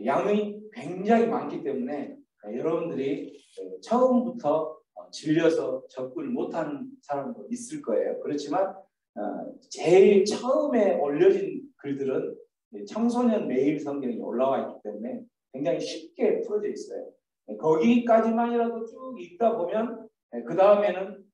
양이 굉장히 많기 때문에 여러분들이 처음부터 질려서 접근을 못하는 사람도 있을 거예요. 그렇지만 제일 처음에 올려진 글들은 청소년 매일 성경이 올라와 있기 때문에 굉장히 쉽게 풀어져 있어요. 거기까지만이라도 쭉 읽다 보면 그 다음에는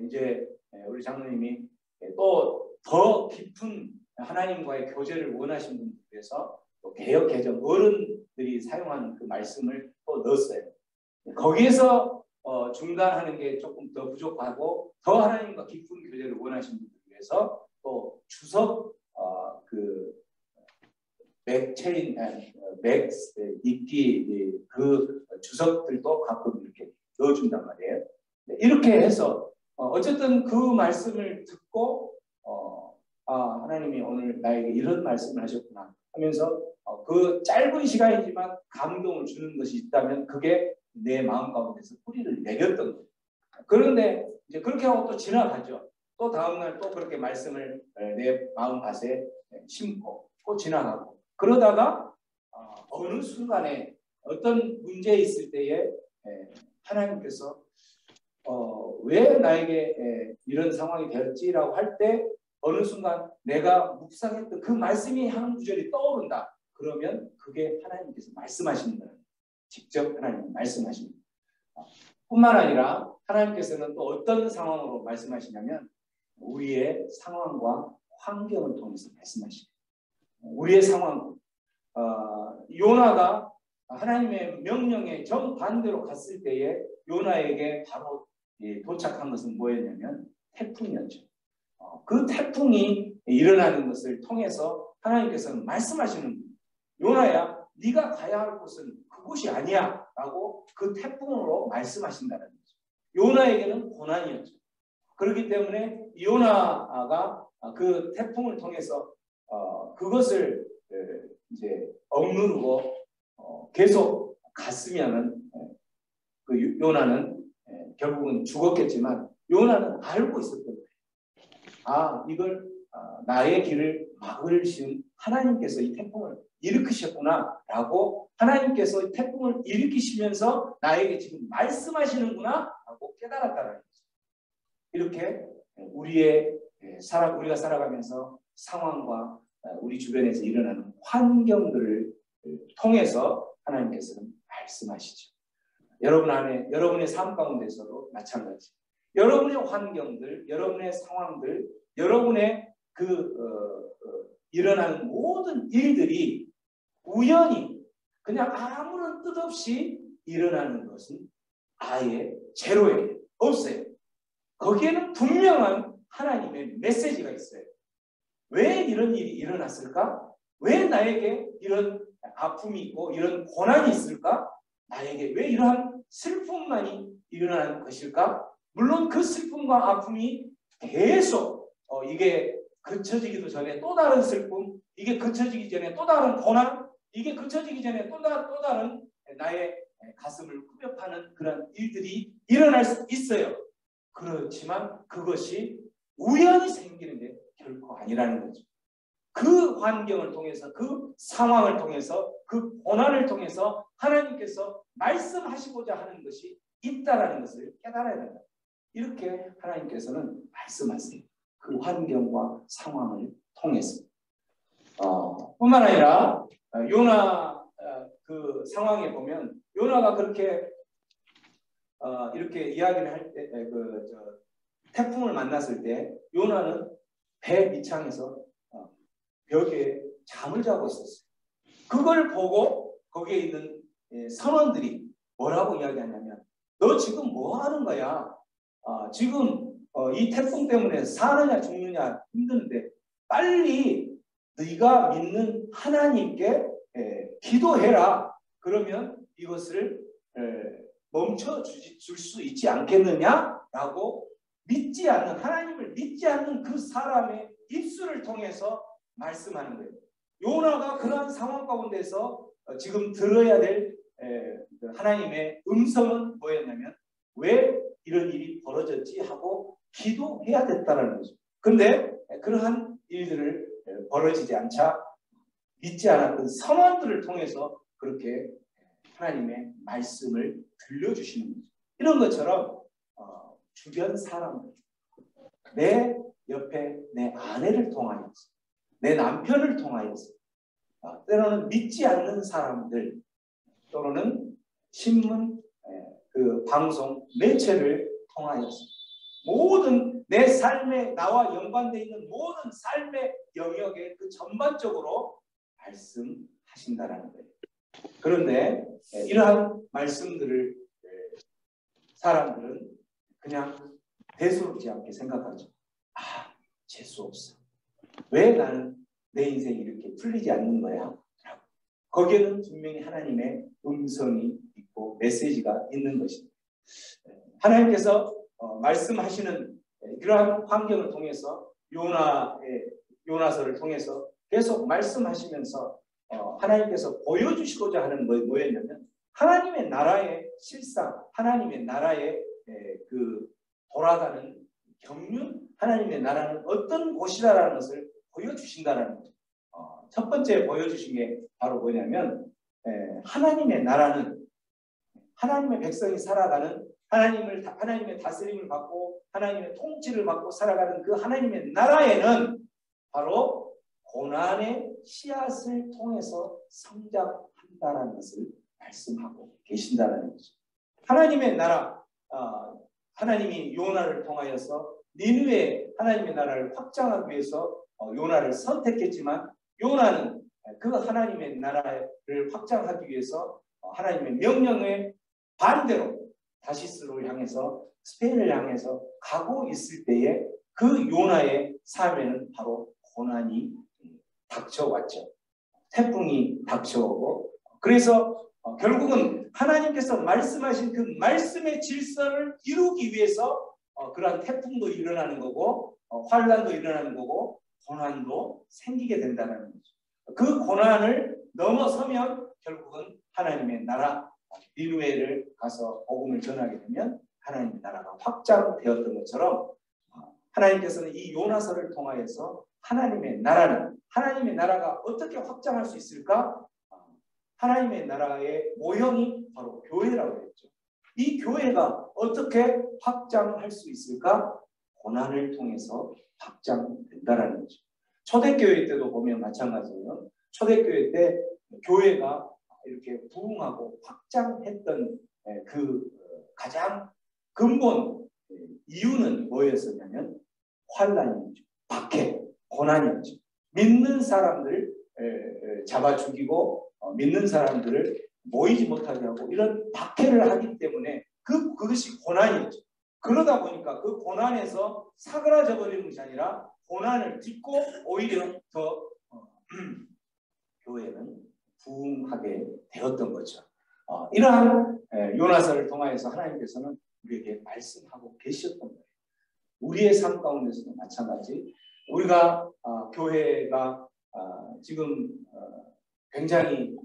이제 우리 장로님이 또 더 깊은 하나님과의 교제를 원하시는 분들 위해서 또 개역 개정 어른들이 사용하는 그 말씀을 또 넣었어요. 거기에서 중단하는 게 조금 더 부족하고 더 하나님과 깊은 교제를 원하시는 분들 위해서 또 주석 맥체인 맥 읽기 그 주석들도 가끔 이렇게 넣어준단 말이에요. 이렇게 해서 어쨌든 그 말씀을 듣고 하나님이 오늘 나에게 이런 말씀을 하셨구나 하면서 그 짧은 시간이지만 감동을 주는 것이 있다면 그게 내 마음 가운데서 뿌리를 내렸던 거예요. 그런데 이제 그렇게 하고 또 지나가죠. 또 다음날 또 그렇게 말씀을 내 마음밭에 심고 또 지나가고 그러다가 어느 순간에 어떤 문제 있을 때에 하나님께서 왜 나에게 이런 상황이 되었지라고 할 때 어느 순간 내가 묵상했던 그 말씀이 한 구절이 떠오른다. 그러면 그게 하나님께서 말씀하시는 거예요. 직접 하나님 말씀하십니다. 뿐만 아니라 하나님께서는 또 어떤 상황으로 말씀하시냐면 우리의 상황과 환경을 통해서 말씀하십니다. 우리의 상황, 요나가 하나님의 명령에 정반대로 갔을 때에 요나에게 바로 도착한 것은 뭐였냐면 태풍이었죠. 그 태풍이 일어나는 것을 통해서 하나님께서는 말씀하시는 거예요. 요나야, 네가 가야 할 곳은 그곳이 아니야 라고 그 태풍으로 말씀하신다는 거죠. 요나에게는 고난이었죠. 그렇기 때문에 요나가 그 태풍을 통해서 그것을 이제 억누르고 계속 갔으면은 그 요나는 결국은 죽었겠지만 요나는 알고 있었던 거예요. 이걸 나의 길을 막으신 하나님께서 이 태풍을 일으키셨구나 라고 하나님께서 이 태풍을 일으키시면서 나에게 지금 말씀하시는구나 라고 깨달았다는 거죠. 이렇게 우리가 살아가면서 상황과 우리 주변에서 일어나는 환경들을 통해서 하나님께서는 말씀하시죠. 여러분의 삶 가운데서도 마찬가지. 여러분의 환경들, 여러분의 상황들, 여러분의 일어나는 모든 일들이 우연히 그냥 아무런 뜻 없이 일어나는 것은 아예 제로예요. 없어요. 거기에는 분명한 하나님의 메시지가 있어요. 왜 이런 일이 일어났을까? 왜 나에게 이런 아픔이 있고 이런 고난이 있을까? 나에게 왜 이러한 슬픔만이 일어나는 것일까? 물론 그 슬픔과 아픔이 계속 이게 그쳐지기도 전에 또 다른 슬픔, 이게 그쳐지기 전에 또 다른 고난, 이게 그쳐지기 전에 또 다른 나의 가슴을 후벼 파는 그런 일들이 일어날 수 있어요. 그렇지만 그것이 우연히 생기는 게 결코 아니라는 거죠. 그 환경을 통해서, 그 상황을 통해서, 그 고난을 통해서 하나님께서 말씀하시고자 하는 것이 있다라는 것을 깨달아야 된다. 이렇게 하나님께서는 말씀하세요. 그 환경과 상황을 통해서. 뿐만 아니라 요나 그 상황에 보면 요나가 그렇게 이렇게 이야기를 할 때 태풍을 만났을 때 요나는 배 밑창에서 벽에 잠을 자고 있었어요. 그걸 보고 거기에 있는 선원들이 뭐라고 이야기하냐면 너 지금 뭐 하는 거야? 지금 이 태풍 때문에 사느냐 죽느냐 힘드는데 빨리 네가 믿는 하나님께 기도해라. 그러면 이것을 멈춰 줄 수 있지 않겠느냐라고 하나님을 믿지 않는 그 사람의 입술을 통해서 말씀하는 거예요. 요나가 그러한 상황 가운데서 지금 들어야 될 하나님의 음성은 뭐였냐면 왜 이런 일이 벌어졌지 하고 기도해야 됐다는 거죠. 근데 그러한 일들을 벌어지지 않자 믿지 않았던 선원들을 통해서 그렇게 하나님의 말씀을 들려주시는 거죠. 이런 것처럼 주변 사람들, 내 옆에 내 아내를 통하여서, 내 남편을 통하여서, 때로는 믿지 않는 사람들, 또는 신문, 방송, 매체를 통하여서 모든 내 삶에 나와 연관되어 있는 모든 삶의 영역에 그 전반적으로 말씀하신다라는 거예요. 그런데 이러한 말씀들을 사람들은 그냥 대수롭지 않게 생각하죠. 재수 없어. 왜 나는 내 인생이 이렇게 풀리지 않는 거야? 거기에는 분명히 하나님의 음성이 있고 메시지가 있는 것입니다. 하나님께서 말씀하시는 그러한 환경을 통해서 요나서를 통해서 계속 말씀하시면서 하나님께서 보여주시고자 하는 뭐였냐면 하나님의 나라의 실상, 하나님의 나라의 그 돌아가는 경륜, 하나님의 나라는 어떤 곳이라는 것을 보여주신다는 거죠. 첫 번째 보여주신 게 바로 뭐냐면 하나님의 나라는 하나님의 백성이 살아가는 하나님의 다스림을 받고 하나님의 통치를 받고 살아가는 그 하나님의 나라에는 바로 고난의 씨앗을 통해서 성장한다라는 것을 말씀하고 계신다는 거죠. 하나님의 나라, 하나님이 요나를 통하여서 니느웨 하나님의 나라를 확장하기 위해서 요나를 선택했지만 요나는 그 하나님의 나라를 확장하기 위해서 하나님의 명령에 반대로 다시스를 향해서 스페인을 향해서 가고 있을 때에 그 요나의 삶에는 바로 고난이 닥쳐왔죠. 태풍이 닥쳐오고 그래서 결국은 하나님께서 말씀하신 그 말씀의 질서를 이루기 위해서 그러한 태풍도 일어나는 거고 환란도 일어나는 거고 고난도 생기게 된다는 거죠. 그 고난을 넘어서면 결국은 하나님의 나라 니느웨를 가서 복음을 전하게 되면 하나님의 나라가 확장되었던 것처럼 하나님께서는 이 요나서를 통하여서 하나님의 나라가 어떻게 확장할 수 있을까? 하나님의 나라의 모형이 바로 교회라고 했죠. 이 교회가 어떻게 확장할 수 있을까? 고난을 통해서 확장된다라는 거죠. 초대교회 때도 보면 마찬가지예요. 초대교회 때 교회가 이렇게 부흥하고 확장했던 그 가장 근본 이유는 뭐였었냐면 환란이었죠. 박해, 고난이었죠. 믿는 사람들 잡아 죽이고 믿는 사람들을 모이지 못하게 하고 이런 박해를 하기 때문에 그것이 고난이었죠. 그러다 보니까 그 고난에서 사그라져 버리는 것이 아니라 고난을 딛고 오히려 더 교회는 부흥하게 되었던 거죠. 이러한 요나서를 통하여서 하나님께서는 우리에게 말씀하고 계셨던 거예요. 우리의 삶 가운데서도 마찬가지. 우리가 교회가 지금 굉장히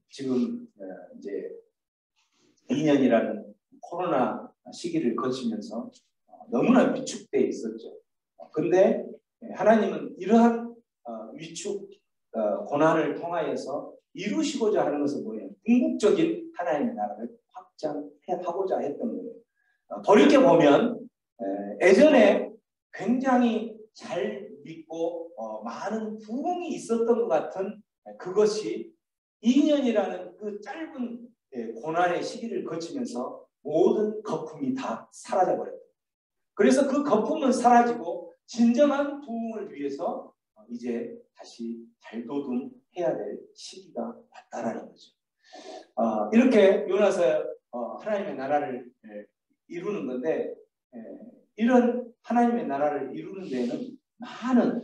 지금 이제 2년이라는 코로나 시기를 거치면서 너무나 위축되어 있었죠. 근데 하나님은 이러한 위축 고난을 통하여서 이루시고자 하는 것은 뭐예요? 궁극적인 하나님의 나라를 확장하고자 했던 거예요. 돌이켜보면 예전에 굉장히 잘 믿고 많은 부흥이 있었던 것 같은 그것이 2년이라는 그 짧은 고난의 시기를 거치면서 모든 거품이 다 사라져버렸다. 그래서 그 거품은 사라지고 진정한 부흥을 위해서 이제 다시 발돋움해야 될 시기가 왔다라는 거죠. 이렇게 요나서 하나님의 나라를 이루는 건데 이런 하나님의 나라를 이루는 데에는 많은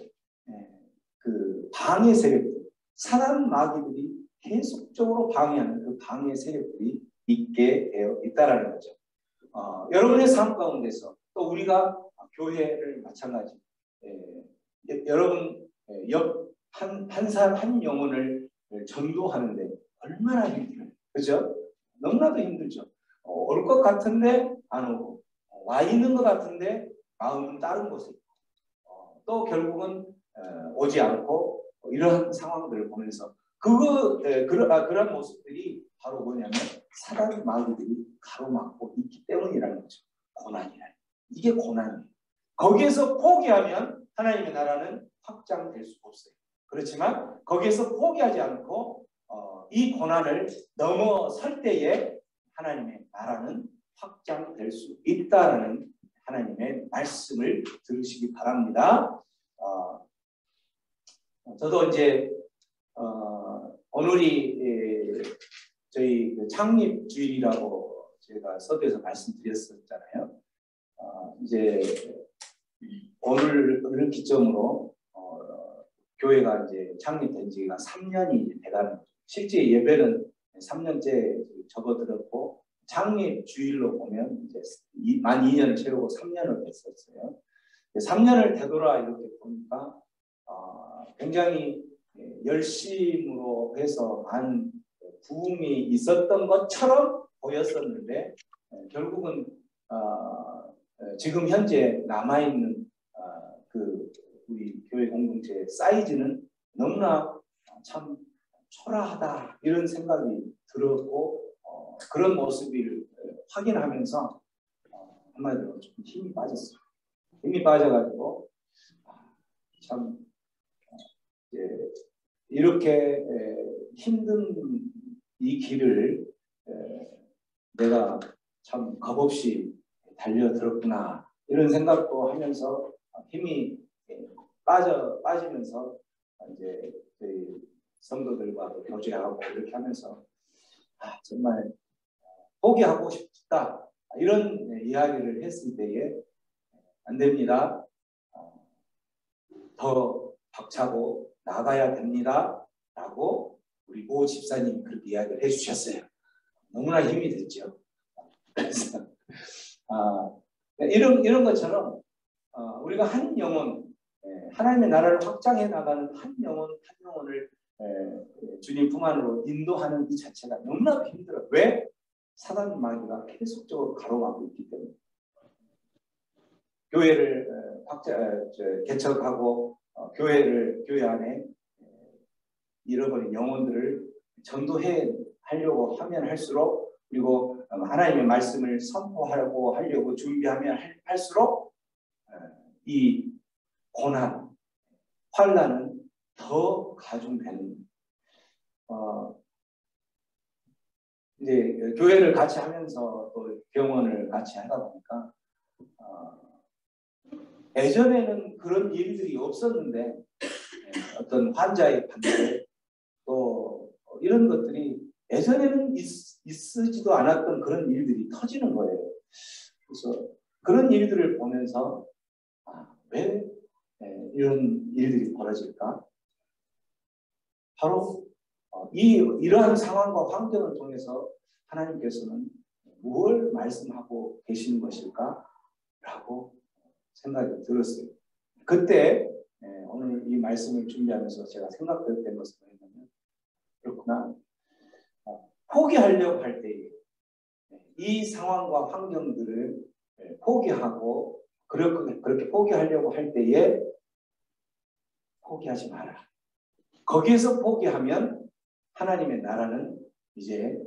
그 방해 세력들, 사단 마귀들이 계속적으로 방해하는 그 방해 세력들이 있게 되어 있다라는 거죠. 여러분의 삶 가운데서 또 우리가 교회를 마찬가지 여러분 한 영혼을 전도하는데 얼마나 힘들어요. 그죠? 너무나도 힘들죠. 올 것 같은데 안 오고 와 있는 것 같은데 마음은 다른 곳에 있고 또 결국은 오지 않고 이러한 상황들을 보면서 그런 모습들이 바로 뭐냐면 사단 마귀들이 가로막고 있기 때문이라는 거죠. 고난이라는 이게 고난이에요. 거기에서 포기하면 하나님의 나라는 확장될 수가 없어요. 그렇지만 거기에서 포기하지 않고 이 고난을 넘어설 때에 하나님의 나라는 확장될 수 있다라는 하나님의 말씀을 들으시기 바랍니다. 저도 이제 오늘이 저희 창립 주일이라고 제가 서두에서 말씀드렸었잖아요. 이제 오늘을 기점으로 교회가 이제 창립된 지가 3년이 돼가는 거죠. 실제 예배는 3년째 접어들었고 창립 주일로 보면 이제 만 2년을 채우고 3년을 됐었어요. 3년을 되돌아 이렇게 보니까 굉장히 열심으로 해서 한 부흥이 있었던 것처럼 보였었는데 결국은 지금 현재 남아있는 그 우리 교회 공동체의 사이즈는 너무나 참 초라하다 이런 생각이 들었고 그런 모습을 확인하면서 한마디로 좀 힘이 빠졌어요. 힘이 빠져가지고 참 이렇게 힘든 이 길을 내가 참 겁없이 달려들었구나 이런 생각도 하면서 힘이 빠지면서 이제 저희 성도들과 교제하고 이렇게 하면서 정말 포기하고 싶다 이런 이야기를 했을 때에 안 됩니다. 더 박차고 나가야 됩니다. 라고 우리 모 집사님이 그렇게 이야기를 해주셨어요. 너무나 힘이 됐죠. 그래서 이런 것처럼 우리가 한 영혼 하나님의 나라를 확장해 나가는 한 영혼을 주님 품 안으로 인도하는 이 자체가 너무나 힘들어요. 왜? 사단 마귀가 계속적으로 가로막고 있기 때문에. 교회를 개척하고 교회 안에 잃어버린 영혼들을 전도해 하려고 하면 할수록 그리고 하나님의 말씀을 선포하려고 하려고 준비하면 할수록 이 고난, 환난은 더 가중되는 이제 교회를 같이 하면서 또 병원을 같이 하다 보니까 예전에는 그런 일들이 없었는데 어떤 환자의 반대 또 이런 것들이 예전에는 있으지도 않았던 그런 일들이 터지는 거예요. 그래서 그런 일들을 보면서 왜 이런 일들이 벌어질까? 바로 이러한 상황과 환경을 통해서 하나님께서는 무엇을 말씀하고 계시는 것일까? 라고 생각이 들었어요. 그때 오늘 이 말씀을 준비하면서 제가 생각했던 것은 뭐냐면 그렇구나. 포기하려고 할 때에 이 상황과 환경들을 포기하고 그렇게 포기하려고 할 때에 포기하지 마라. 거기에서 포기하면 하나님의 나라는 이제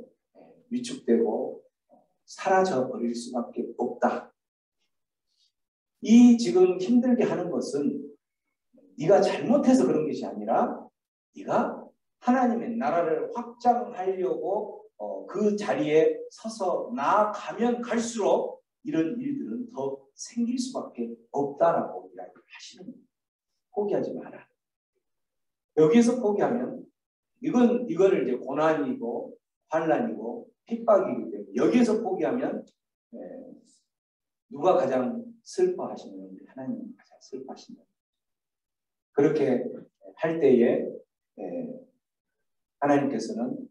위축되고 사라져 버릴 수밖에 없다. 이 지금 힘들게 하는 것은 네가 잘못해서 그런 것이 아니라 네가 하나님의 나라를 확장하려고 그 자리에 서서 나아가면 갈수록 이런 일들은 더 생길 수밖에 없다라고 이야기를 하시는 거예요. 포기하지 마라. 여기에서 포기하면 이거를 이제 고난이고 환난이고 핍박이기 때문에 여기에서 포기하면 누가 가장 슬퍼하시는 하나님이 가장 슬퍼하신다. 그렇게 할 때에 하나님께서는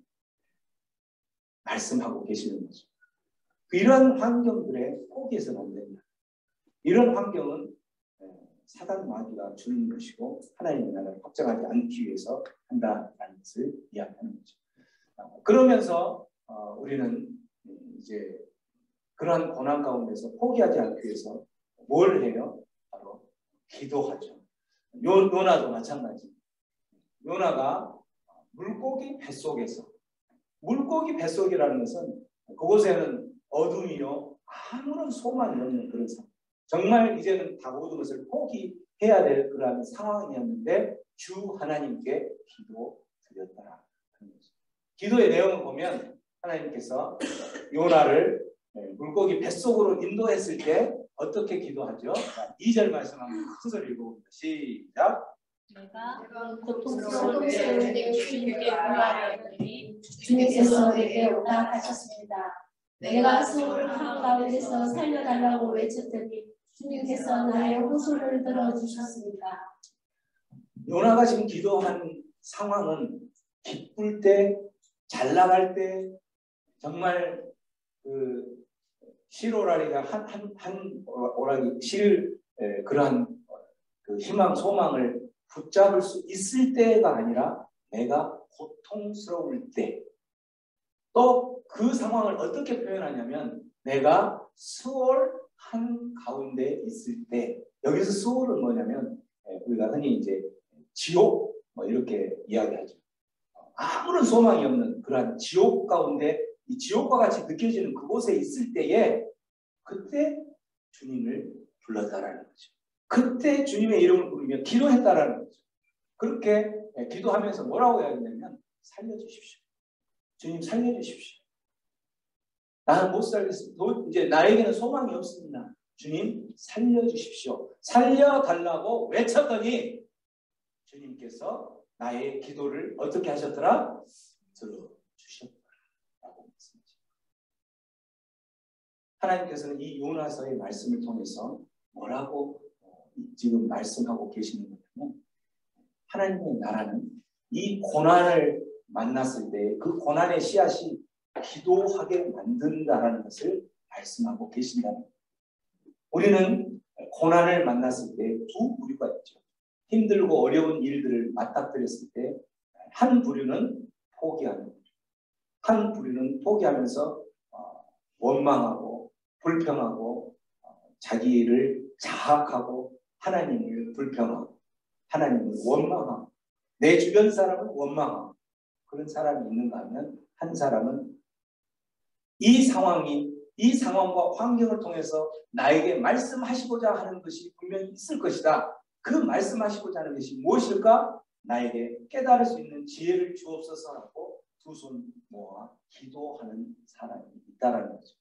말씀하고 계시는 거죠. 이런 환경들에 포기해서는 안 된다. 이런 환경은 사단 마귀가 주는 것이고 하나님의 나라를 확장하지 않기 위해서 한다는 것을 이야기하는 거죠. 그러면서 우리는 이제 그러한 고난 가운데서 포기하지 않기 위해서 뭘 해요? 바로 기도하죠. 요나도 마찬가지. 요나가 물고기 뱃속에서 물고기 뱃속이라는 것은 그곳에는 어둠이요 아무런 소망이 없는 그런 상황. 정말 이제는 다 모든 것을 포기해야 될 그런 상황이었는데 주 하나님께 기도드렸더라. 기도의 내용을 보면 하나님께서 요나를 물고기 뱃속으로 인도했을 때 어떻게 기도하죠? 2절 말씀 한번 순서를 읽어봅니다. 시작. 내가 고통스러울 때 주님께 구하였더니 주님께서 내게 오라 하셨습니다. 내가 수월 한가운데서 살려달라고 외쳤더니 주님께서 나의 호소를 들어주셨습니다. 요나가 지금 기도한 상황은 기쁠 때, 잘 나갈 때, 정말 그 실오라리가 한 오라기 그러한 그 희망, 소망을 붙잡을 수 있을 때가 아니라 내가 고통스러울 때, 또 그 상황을 어떻게 표현하냐면 내가 수월 한 가운데 있을 때, 여기서 수월은 뭐냐면 우리가 흔히 이제 지옥 뭐 이렇게 이야기하죠. 아무런 소망이 없는 그러한 지옥 가운데 이 지옥과 같이 느껴지는 그곳에 있을 때에 그때 주님을 불렀다라는 거죠. 그때 주님의 이름을 부르며 기도했다라는 거죠. 그렇게 기도하면서 뭐라고 이야기하냐면 살려주십시오. 주님 살려주십시오. 나는 못 살겠습니다. 이제 나에게는 소망이 없습니다. 주님 살려주십시오. 살려달라고 외쳤더니 주님께서 나의 기도를 어떻게 하셨더라? 들어주셨더라라고 말씀하십니다. 하나님께서는 이 요나서의 말씀을 통해서 뭐라고 지금 말씀하고 계시는 거냐면 하나님의 나라는 이 고난을 만났을 때 그 고난의 씨앗이 기도하게 만든다라는 것을 말씀하고 계신다는 거예요. 우리는 고난을 만났을 때 두 부류가 있죠. 힘들고 어려운 일들을 맞닥뜨렸을 때 한 부류는 포기하는 거죠. 한 부류는 포기하면서 원망하고 불평하고 자기를 자학하고 하나님을 불평하고 하나님을 원망하고 내 주변 사람은 원망하고 그런 사람이 있는가 하면 한 사람은 이 상황과 환경을 통해서 나에게 말씀하시고자 하는 것이 분명히 있을 것이다. 그 말씀하시고자 하는 것이 무엇일까? 나에게 깨달을 수 있는 지혜를 주옵소서라고 두 손 모아 기도하는 사람이 있다라는 거죠.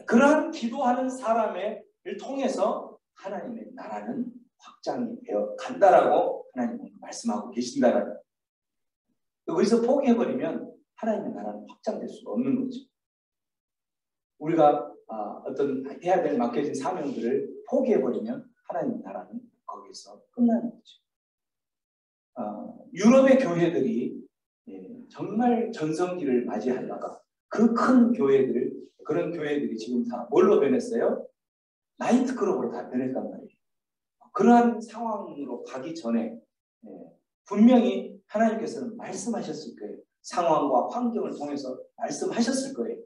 그러한 기도하는 사람을 통해서 하나님의 나라는 확장이 되어 간다라고 하나님은 말씀하고 계신다라는 거죠. 여기서 포기해버리면 하나님의 나라는 확장될 수가 없는 거죠. 우리가 어떤 해야 될 맡겨진 사명들을 포기해버리면 하나님의 나라는 거기서 끝나는 거죠. 유럽의 교회들이 정말 전성기를 맞이하다가 그 큰 교회들, 그런 교회들이 지금 다 뭘로 변했어요? 나이트클럽으로 다 변했단 말이에요. 그러한 상황으로 가기 전에 분명히 하나님께서는 말씀하셨을 거예요. 상황과 환경을 통해서 말씀하셨을 거예요.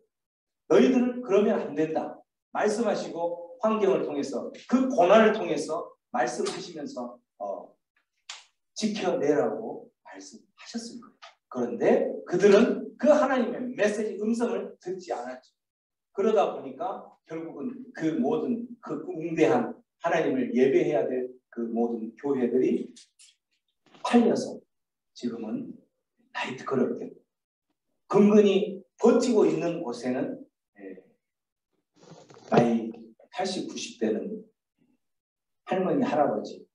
너희들은 그러면 안 된다. 말씀하시고 환경을 통해서 그 고난을 통해서 말씀하시면서 지켜내라고 말씀하셨을 거예요. 그런데 그들은 그 하나님의 메시지 음성을 듣지 않았죠. 그러다 보니까 결국은 그 모든 그 웅대한 하나님을 예배해야 될 그 모든 교회들이 팔려서 지금은 나이트클럽이 되고 근근히 버티고 있는 곳에는 나이 80, 90대는 할머니, 할아버지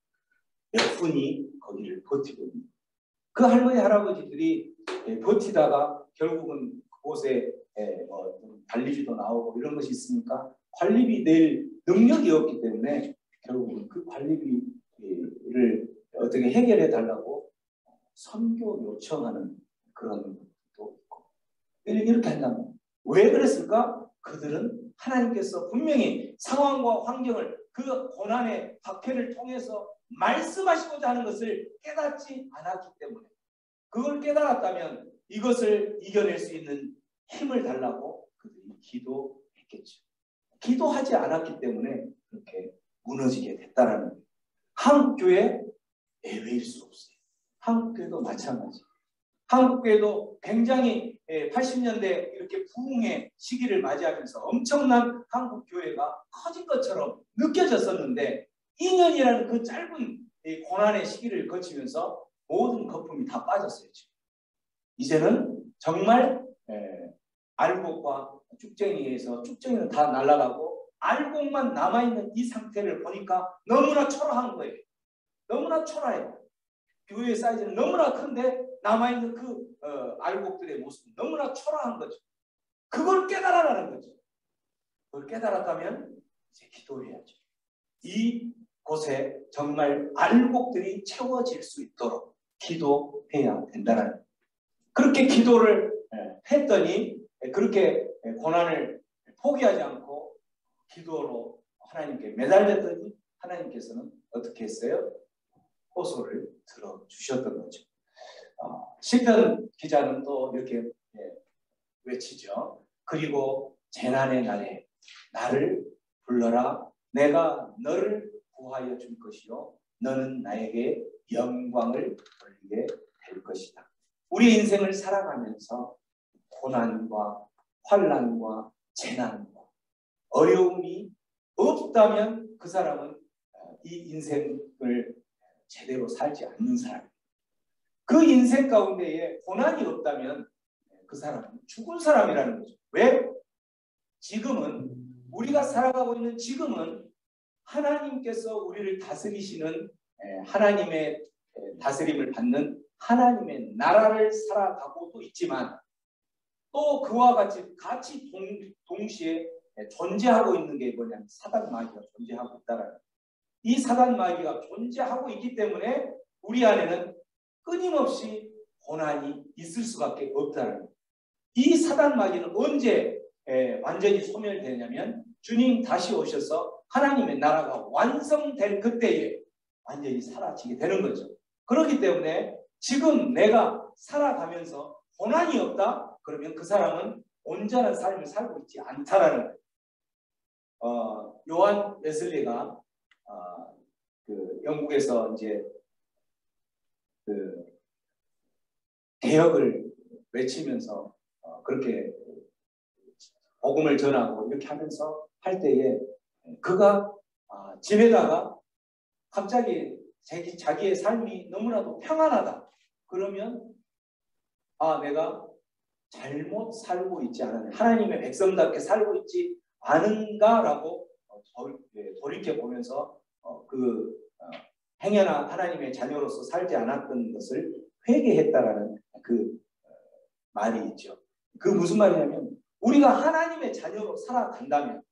몇 분이 거기를 버티고 있는 그 할머니, 할아버지들이 버티다가 결국은 그곳에 관리비도 나오고 이런 것이 있으니까 관리비 낼 능력이 없기 때문에 결국은 그 관리비를 어떻게 해결해 달라고 선교 요청하는 그런 것도 있고 이렇게 한다면 왜 그랬을까? 그들은 하나님께서 분명히 상황과 환경을 그 고난의 박해를 통해서 말씀하시고자 하는 것을 깨닫지 않았기 때문에 그걸 깨달았다면 이것을 이겨낼 수 있는 힘을 달라고 그들이 기도했겠죠. 기도하지 않았기 때문에 그렇게 무너지게 됐다라는 거예요. 한국교회 예외일 수 없어요. 한국교회도 마찬가지. 한국교회도 굉장히 80년대 이렇게 부흥의 시기를 맞이하면서 엄청난 한국교회가 커진 것처럼 느껴졌었는데 2년이라는 그 짧은 고난의 시기를 거치면서 모든 거품이 다 빠졌어요. 이제는 정말 알곡과 쭉쟁이에서 쭉쟁이는 다 날아가고 알곡만 남아있는 이 상태를 보니까 너무나 초라한 거예요. 너무나 초라해요. 교회의 사이즈는 너무나 큰데 남아있는 그 알곡들의 모습은 너무나 초라한 거죠. 그걸 깨달아라는 거죠. 그걸 깨달았다면 이제 기도해야죠. 이곳에 정말 알곡들이 채워질 수 있도록 기도해야 된다는 거예요. 그렇게 기도를 했더니 그렇게 고난을 포기하지 않고 기도로 하나님께 매달렸더니 하나님께서는 어떻게 했어요? 호소를 들어주셨던 거죠. 시편 기자는 또 이렇게 외치죠. 그리고 재난의 날에 나를 불러라. 내가 너를 구하여 줄 것이요 너는 나에게 영광을 돌리게 될 될 것이다. 우리 인생을 살아가면서 고난과 환난과 재난과 어려움이 없다면 그 사람은 이 인생을 제대로 살지 않는 사람입니다. 그 인생 가운데에 고난이 없다면 그 사람은 죽은 사람이라는 거죠. 왜? 지금은 우리가 살아가고 있는 지금은 하나님께서 우리를 다스리시는 하나님의 다스림을 받는 하나님의 나라를 살아가고도 있지만 또 그와 같이 동시에 존재하고 있는 게 뭐냐면 사단 마귀가 존재하고 있다라는 거예요. 이 사단 마귀가 존재하고 있기 때문에 우리 안에는 끊임없이 고난이 있을 수밖에 없다는 거예요. 이 사단 마귀는 언제 완전히 소멸되냐면 주님 다시 오셔서 하나님의 나라가 완성될 그때에 완전히 사라지게 되는 거죠. 그렇기 때문에 지금 내가 살아가면서 고난이 없다? 그러면 그 사람은 온전한 삶을 살고 있지 않다라는 거예요. 요한 웨슬리가 그 영국에서 이제 그 개혁을 외치면서 그렇게 복음을 전하고 이렇게 하면서 할 때에 그가 집에다가 갑자기 자기의 삶이 너무나도 평안하다. 그러면 내가 잘못 살고 있지 않았나, 하나님의 백성답게 살고 있지 않은가라고 돌이켜 보면서 행여나 하나님의 자녀로서 살지 않았던 것을 회개했다라는 그 말이 있죠. 그 무슨 말이냐면 우리가 하나님의 자녀로 살아간다면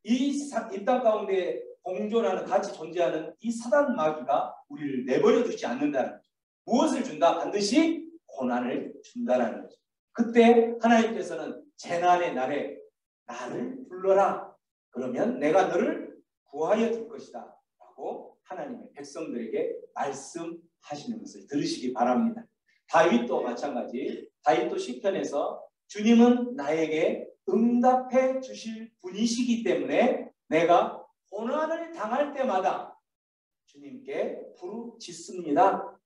이 땅 가운데 공존하는 같이 존재하는 이 사단 마귀가 우리를 내버려 두지 않는다는 거죠. 무엇을 준다? 반드시 고난을 준다라는 거죠. 그때 하나님께서는 재난의 날에 나를 불러라. 그러면 내가 너를 구하여 줄 것이다. 라고 하나님의 백성들에게 말씀하시는 것을 들으시기 바랍니다. 다윗도 마찬가지. 다윗도 시편에서 주님은 나에게 응답해 주실 분이시기 때문에 내가 고난을 당할 때마다 주님께 부르짖습니다.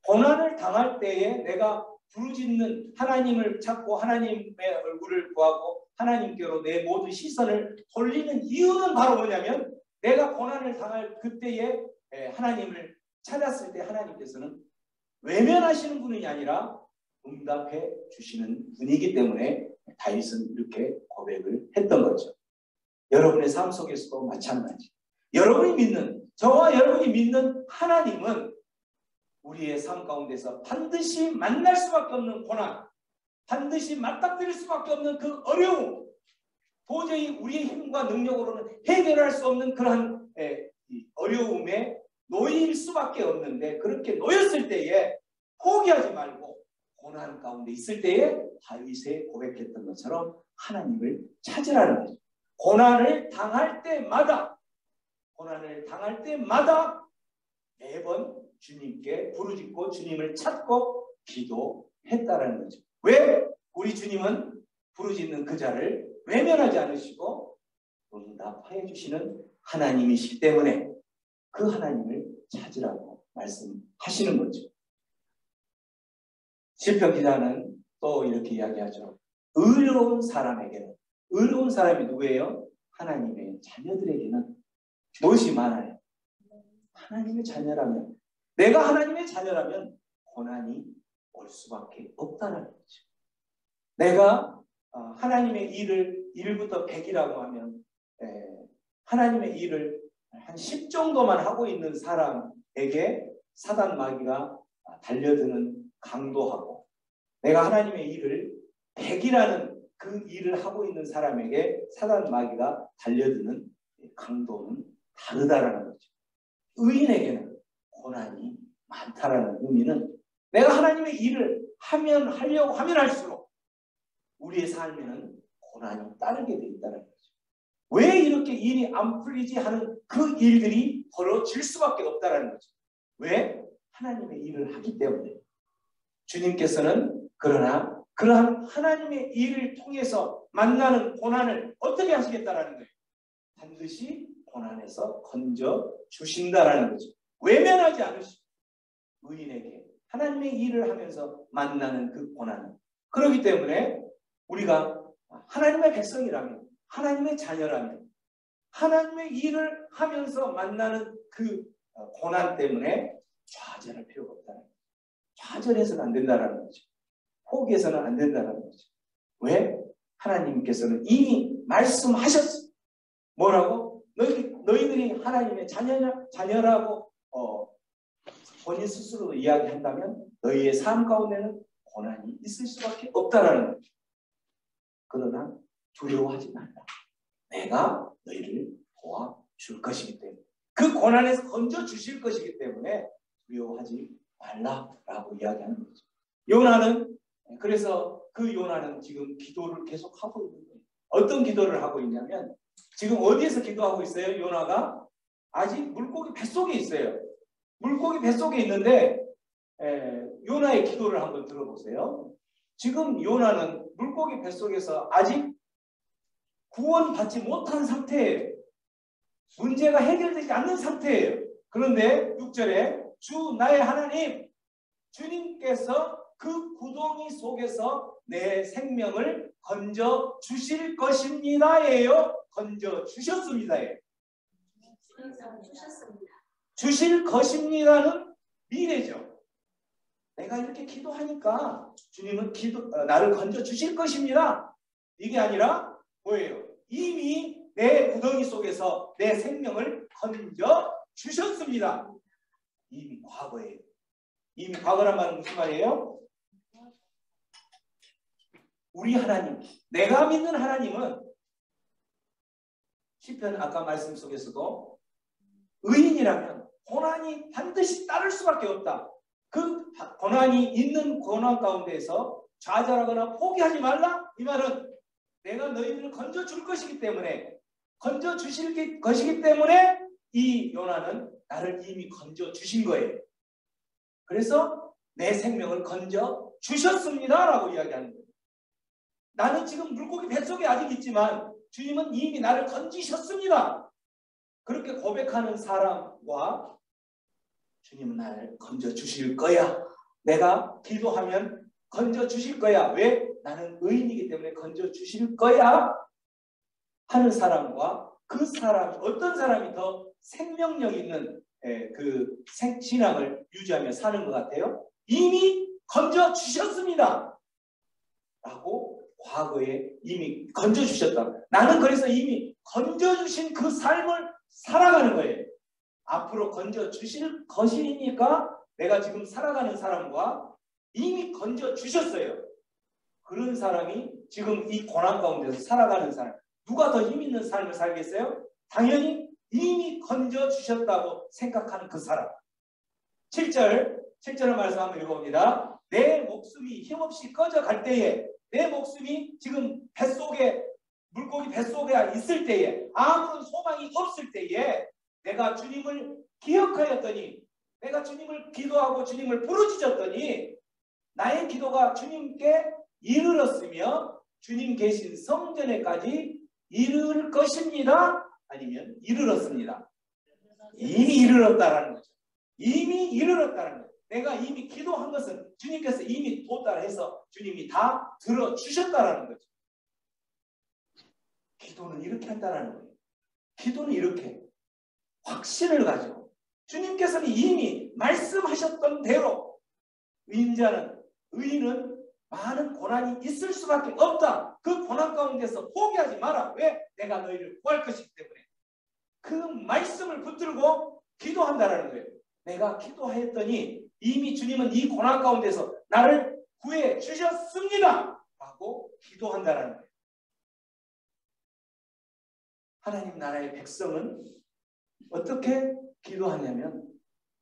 고난을 당할 때에 내가 부르짖는 하나님을 찾고 하나님의 얼굴을 구하고 하나님께로 내 모든 시선을 돌리는 이유는 바로 뭐냐면 내가 고난을 당할 그때에 하나님을 찾았을 때 하나님께서는 외면하시는 분이 아니라 응답해 주시는 분이기 때문에 다윗은 이렇게 고백을 했던 거죠. 여러분의 삶 속에서도 마찬가지. 여러분이 믿는, 저와 여러분이 믿는 하나님은 우리의 삶 가운데서 반드시 만날 수밖에 없는 고난, 반드시 맞닥뜨릴 수밖에 없는 그 어려움, 도저히 우리의 힘과 능력으로는 해결할 수 없는 그러한 어려움에 놓일 수밖에 없는데 그렇게 놓였을 때에 포기하지 말고 고난 가운데 있을 때에 다윗이 고백했던 것처럼 하나님을 찾으라는 거죠. 고난을 당할 때마다 매번 주님께 부르짖고 주님을 찾고 기도했다라는 거죠. 왜? 우리 주님은 부르짖는 그 자를 외면하지 않으시고 응답해 주시는 하나님이시기 때문에 그 하나님을 찾으라고 말씀하시는 거죠. 시편 기자는 또 이렇게 이야기하죠. 의로운 사람에게는, 의로운 사람이 누구예요? 하나님의 자녀들에게는 무엇이 많아요? 하나님의 자녀라면, 내가 하나님의 자녀라면 고난이 올 수밖에 없다는 거죠. 내가 하나님의 일을 1부터 100이라고 하면 하나님의 일을 한 10 정도만 하고 있는 사람에게 사단 마귀가 달려드는 강도하고 내가 하나님의 일을 100이라는 그 일을 하고 있는 사람에게 사단 마귀가 달려드는 강도는 다르다라는 거죠. 의인에게는 고난이 많다라는 의미는 내가 하나님의 일을 하려고 하면 할수록 우리의 삶에는 고난이 따르게 돼 있다는 거죠. 왜 이렇게 일이 안 풀리지 하는 그 일들이 벌어질 수밖에 없다는 거죠. 왜? 하나님의 일을 하기 때문에. 주님께서는 그러나 그러한 하나님의 일을 통해서 만나는 고난을 어떻게 하시겠다라는 거예요? 반드시 고난에서 건져 주신다라는 거죠. 외면하지 않으시고 의인에게 하나님의 일을 하면서 만나는 그 고난. 그렇기 때문에 우리가 하나님의 백성이라면, 하나님의 자녀라면, 하나님의 일을 하면서 만나는 그 고난 때문에 좌절할 필요가 없다는 거죠. 좌절해서는 안 된다는 거죠. 포기해서는 안 된다는 거죠. 왜? 하나님께서는 이미 말씀하셨어. 뭐라고? 너희들이 하나님의 자녀라고 본인 스스로 이야기한다면 너희의 삶 가운데는 고난이 있을 수밖에 없다라는 거죠. 그러나 두려워하지 말라. 내가 너희를 도와줄 것이기 때문에, 그 고난에서 건져주실 것이기 때문에 두려워하지 말라라고 이야기하는 거죠. 요나는, 그래서 그 요나는 지금 기도를 계속 하고 있는 거예요. 어떤 기도를 하고 있냐면, 지금 어디에서 기도하고 있어요? 요나가 아직 물고기 뱃속에 있어요. 물고기 뱃속에 있는데 요나의 기도를 한번 들어보세요. 지금 요나는 물고기 뱃속에서 아직 구원받지 못한 상태예요. 문제가 해결되지 않는 상태예요. 그런데 6절에 주 나의 하나님, 주님께서 그 구덩이 속에서 내 생명을 건져 주실 것입니다예요. 건져 주셨습니다예요. 주실 것입니다는 미래죠. 내가 이렇게 기도하니까 주님은 나를 건져 주실 것입니다. 이게 아니라 뭐예요? 이미 내 구덩이 속에서 내 생명을 건져 주셨습니다. 이미 과거예요. 이미 과거란 말은 무슨 말이에요? 우리 하나님, 내가 믿는 하나님은 시편 아까 말씀 속에서도 의인이라면 고난이 반드시 따를 수밖에 없다. 그 고난이 있는 고난 가운데에서 좌절하거나 포기하지 말라. 이 말은 내가 너희들을 건져줄 것이기 때문에, 건져주실 것이기 때문에 이 요나는 나를 이미 건져주신 거예요. 그래서 내 생명을 건져주셨습니다 라고 이야기하는 거예요. 나는 지금 물고기 뱃속에 아직 있지만 주님은 이미 나를 건지셨습니다. 그렇게 고백하는 사람과 주님은 나를 건져주실 거야. 내가 기도하면 건져주실 거야. 왜? 나는 의인이기 때문에 건져주실 거야. 하는 사람과 그 사람, 어떤 사람이 더 생명력 있는 그 신앙을 유지하며 사는 것 같아요? 이미 건져주셨습니다. 라고 과거에 이미 건져주셨다. 나는 그래서 이미 건져주신 그 삶을 살아가는 거예요. 앞으로 건져주실 것이니까 내가 지금 살아가는 사람과 이미 건져주셨어요. 그런 사람이 지금 이 고난 가운데서 살아가는 사람, 누가 더 힘 있는 삶을 살겠어요? 당연히 이미 건져주셨다고 생각하는 그 사람. 7절의 말씀 한번 읽어봅니다. 내 목숨이 힘없이 꺼져갈 때에, 내 목숨이 지금 뱃속에, 물고기 뱃속에 있을 때에, 아무런 소망이 없을 때에 내가 주님을 기억하였더니, 내가 주님을 기도하고 주님을 부르짖었더니 나의 기도가 주님께 이르렀으며 주님 계신 성전에까지 이르를 것입니다. 아니면 이르렀습니다. 이미 이르렀다라는 거죠. 이미 이르렀다는 거예요. 내가 이미 기도한 것은 주님께서 이미 도달해서 주님이 다 들어주셨다라는 거죠. 기도는 이렇게 한다라는 거예요. 기도는 이렇게 확신을 가지고 주님께서는 이미 말씀하셨던 대로 의인은 많은 고난이 있을 수밖에 없다. 그 고난 가운데서 포기하지 마라. 왜? 내가 너희를 구할 것이기 때문에. 그 말씀을 붙들고 기도한다라는 거예요. 내가 기도했더니 이미 주님은 이 고난 가운데서 나를 구해 주셨습니다. 라고 기도한다라는 거예요. 하나님 나라의 백성은 어떻게 기도하냐면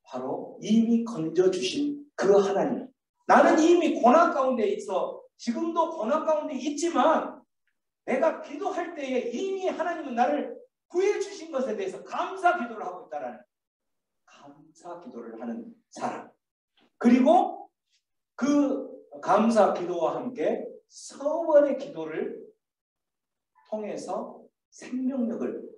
바로 이미 건져주신 그 하나님. 나는 이미 고난 가운데 있어. 지금도 고난 가운데 있지만 내가 기도할 때에 이미 하나님은 나를 구해주신 것에 대해서 감사 기도를 하고 있다는 감사 기도를 하는 사람. 그리고 그 감사 기도와 함께 서원의 기도를 통해서 생명력을,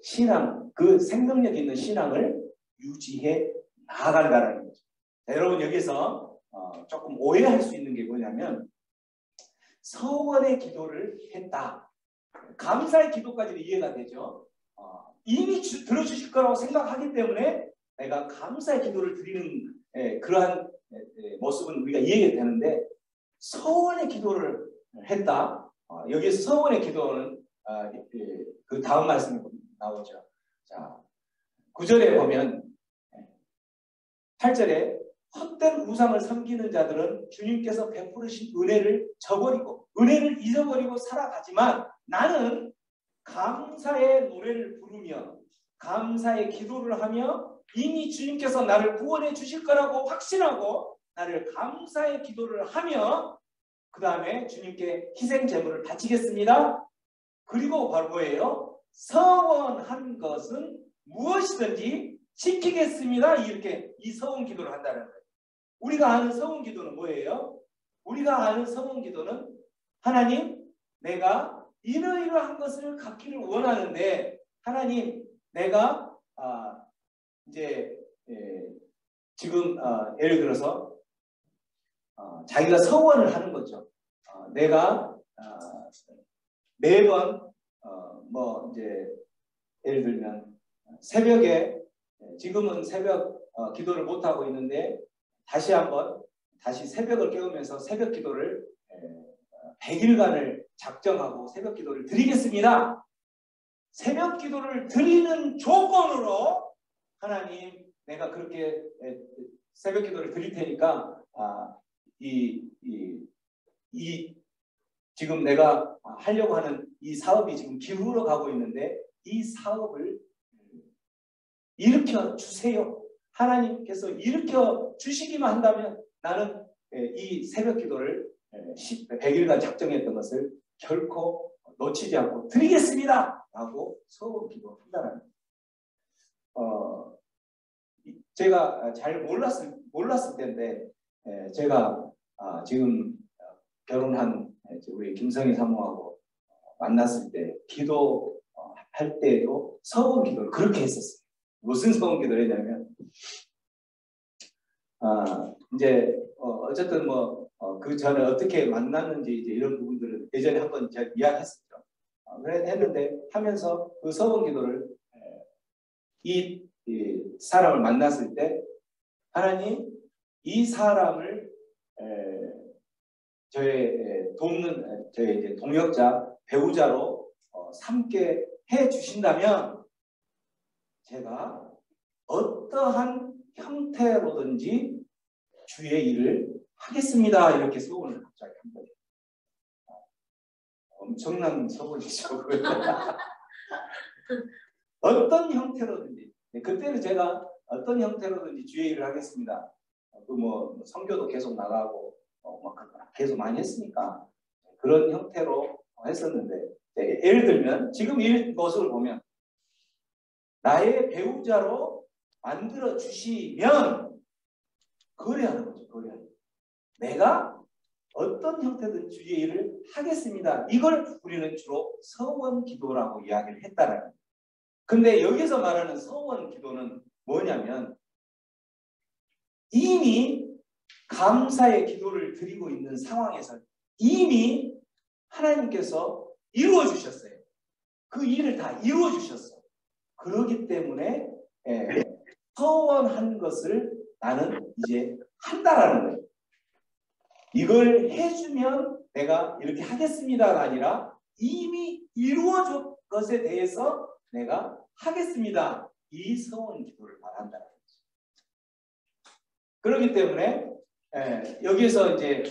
그 생명력 있는 신앙을 유지해 나아간다는 거죠. 자, 여러분 여기서 조금 오해할 수 있는 게 뭐냐면 서원의 기도를 했다. 감사의 기도까지는 이해가 되죠. 이미 들어주실 거라고 생각하기 때문에 내가 감사의 기도를 드리는 그러한 모습은 우리가 이해가 되는데 서원의 기도를 했다. 여기에서 서원의 기도는 그 다음 말씀이 나오죠. 자, 9절에 보면 8절에 헛된 우상을 섬기는 자들은 주님께서 베푸르신 은혜를 저버리고 은혜를 잊어버리고 살아가지만 나는 감사의 노래를 부르며 감사의 기도를 하며 이미 주님께서 나를 구원해 주실 거라고 확신하고 나를 감사의 기도를 하며 그 다음에 주님께 희생 제물을 바치겠습니다. 그리고 바로 뭐예요? 서원한 것은 무엇이든지 지키겠습니다. 이렇게 이 서원 기도를 한다는 거예요. 우리가 아는 서원 기도는 뭐예요? 우리가 아는 서원 기도는 하나님, 내가 이러이러한 것을 갖기를 원하는데 하나님, 내가 이제 지금 예를 들어서 자기가 서원을 하는 거죠. 내가 매번 뭐 이제 예를 들면 새벽에 지금은 새벽 기도를 못 하고 있는데 다시 새벽을 깨우면서 새벽 기도를 100일간을 작정하고 새벽 기도를 드리겠습니다. 새벽 기도를 드리는 조건으로 하나님, 내가 그렇게 새벽 기도를 드릴 테니까 지금 내가 하려고 하는 이 사업이 지금 기울어 가고 있는데 이 사업을 일으켜 주세요. 하나님께서 일으켜 주시기만 한다면 나는 이 새벽 기도를 100일간 작정했던 것을 결코 놓치지 않고 드리겠습니다. 라고 서원 기도한다는 거예요. 제가 잘 몰랐을 때인데 제가 지금 결혼한 우리 김성희 사모하고 만났을 때 기도할 때도 서원 기도를 그렇게 했었어요. 무슨 서원 기도를 했냐면 이제 어쨌든 그 전에 어떻게 만났는지 이제 이런 부분들을 예전에 한번 제가 이야기했었죠. 했는데 하면서 그 서원 기도를 이 사람을 만났을 때 하나님, 이 사람을 저의 돕는 저의 이제 동역자 배우자로 삼게 해 주신다면 제가 어떠한 형태로든지 주의 일을 하겠습니다. 이렇게 소원을 갑자기 한 거예요. 엄청난 소원이죠. 어떤 형태로든지 그때는 제가 어떤 형태로든지 주의 일을 하겠습니다. 선교도 계속 나가고 계속 많이 했으니까 그런 형태로 했었는데 예를 들면 지금 이 모습을 보면 나의 배우자로 만들어 주시면 거래하는 거죠. 거래하는. 내가 어떤 형태든 주의 일을 하겠습니다. 이걸 우리는 주로 서원 기도라고 이야기를 했다는 거예요. 근데 여기서 말하는 서원 기도는 뭐냐면 이미 감사의 기도를 드리고 있는 상황에서 이미 하나님께서 이루어 주셨어요. 그 일을 다 이루어 주셨어. 그렇기 때문에 서원한 것을 나는 이제 한다라는 거예요. 이걸 해주면 내가 이렇게 하겠습니다가 아니라 이미 이루어진 것에 대해서 내가 하겠습니다. 이 서원 기도를 말한다는 거죠. 그렇기 때문에 여기에서 이제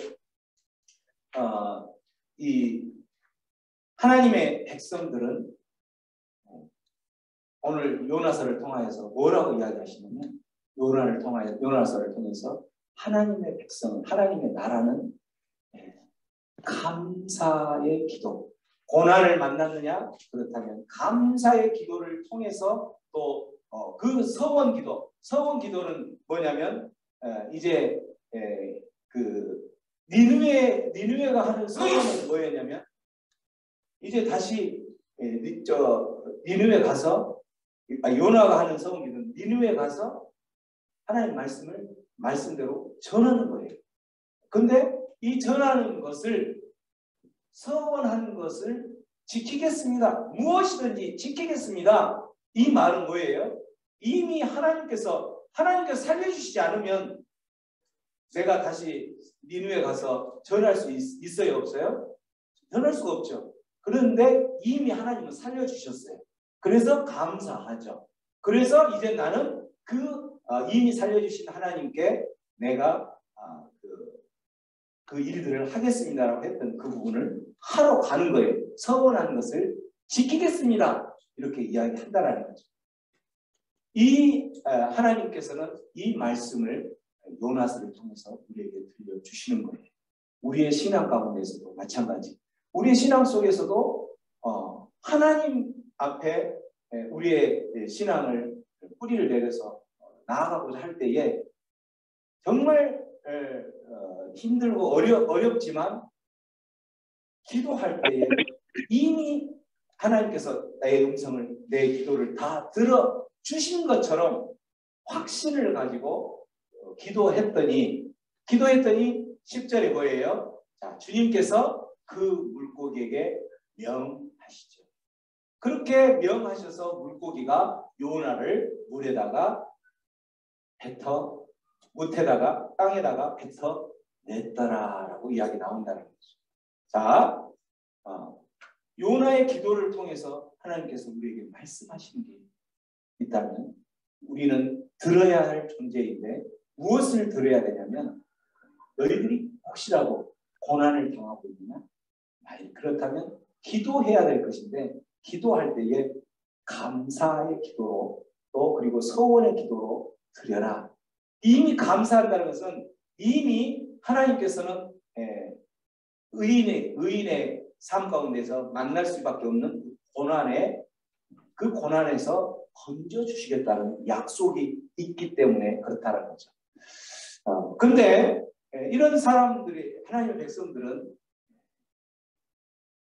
이 하나님의 백성들은 오늘 요나서를 통하여서 뭐라고 이야기하시냐면 요나서를 통해서 하나님의 백성은 하나님의 나라는 감사의 기도, 고난을 만났느냐? 그렇다면 감사의 기도를 통해서 또 그 서원 기도는 뭐냐면 이제 그 니느웨가 하는 서원은 뭐였냐면 이제 다시 니느웨 가서 요나가 하는 서원 기도는 니느웨 가서 하나님 말씀대로 전하는 거예요. 근데 이 전하는 것을, 서원한 것을 지키겠습니다. 무엇이든지 지키겠습니다. 이 말은 뭐예요? 이미 하나님께서 살려주시지 않으면 내가 다시 니누에 가서 전할 수 있어요? 없어요? 전할 수가 없죠. 그런데 이미 하나님은 살려주셨어요. 그래서 감사하죠. 그래서 이제 나는 이미 살려주신 하나님께 내가 그 일들을 하겠습니다라고 했던 그 부분을 하러 가는 거예요. 서원한 것을 지키겠습니다. 이렇게 이야기한다라는 거죠. 하나님께서는 이 말씀을 요나스를 통해서 우리에게 들려주시는 거예요. 우리의 신앙 가운데서도 마찬가지. 우리의 신앙 속에서도 하나님 앞에 우리의 신앙을 뿌리를 내려서 나아가고자 할 때에 정말 힘들고 어렵지만 기도할 때에 이미 하나님께서 나의 음성을, 내 기도를 다 들어주신 것처럼 확신을 가지고 기도했더니 10절에 뭐예요? 자, 주님께서 그 물고기에게 명하시죠. 그렇게 명하셔서 물고기가 요나를 땅에다가 뱉어 냈더라라고 이야기 나온다는 거죠. 자, 요나의 기도를 통해서 하나님께서 우리에게 말씀하시는 게 있다면 우리는 들어야 할 존재인데 무엇을 들어야 되냐면 너희들이 혹시라도 고난을 당하고 있느냐? 그렇다면 기도해야 될 것인데 기도할 때에 감사의 기도로 또 그리고 서원의 기도로 드려라. 이미 감사한다는 것은 이미 하나님께서는 의인의 삶 가운데서 만날 수밖에 없는 그 고난에서 건져주시겠다는 약속이 있기 때문에 그렇다는 거죠. 근데 이런 사람들이, 하나님의 백성들은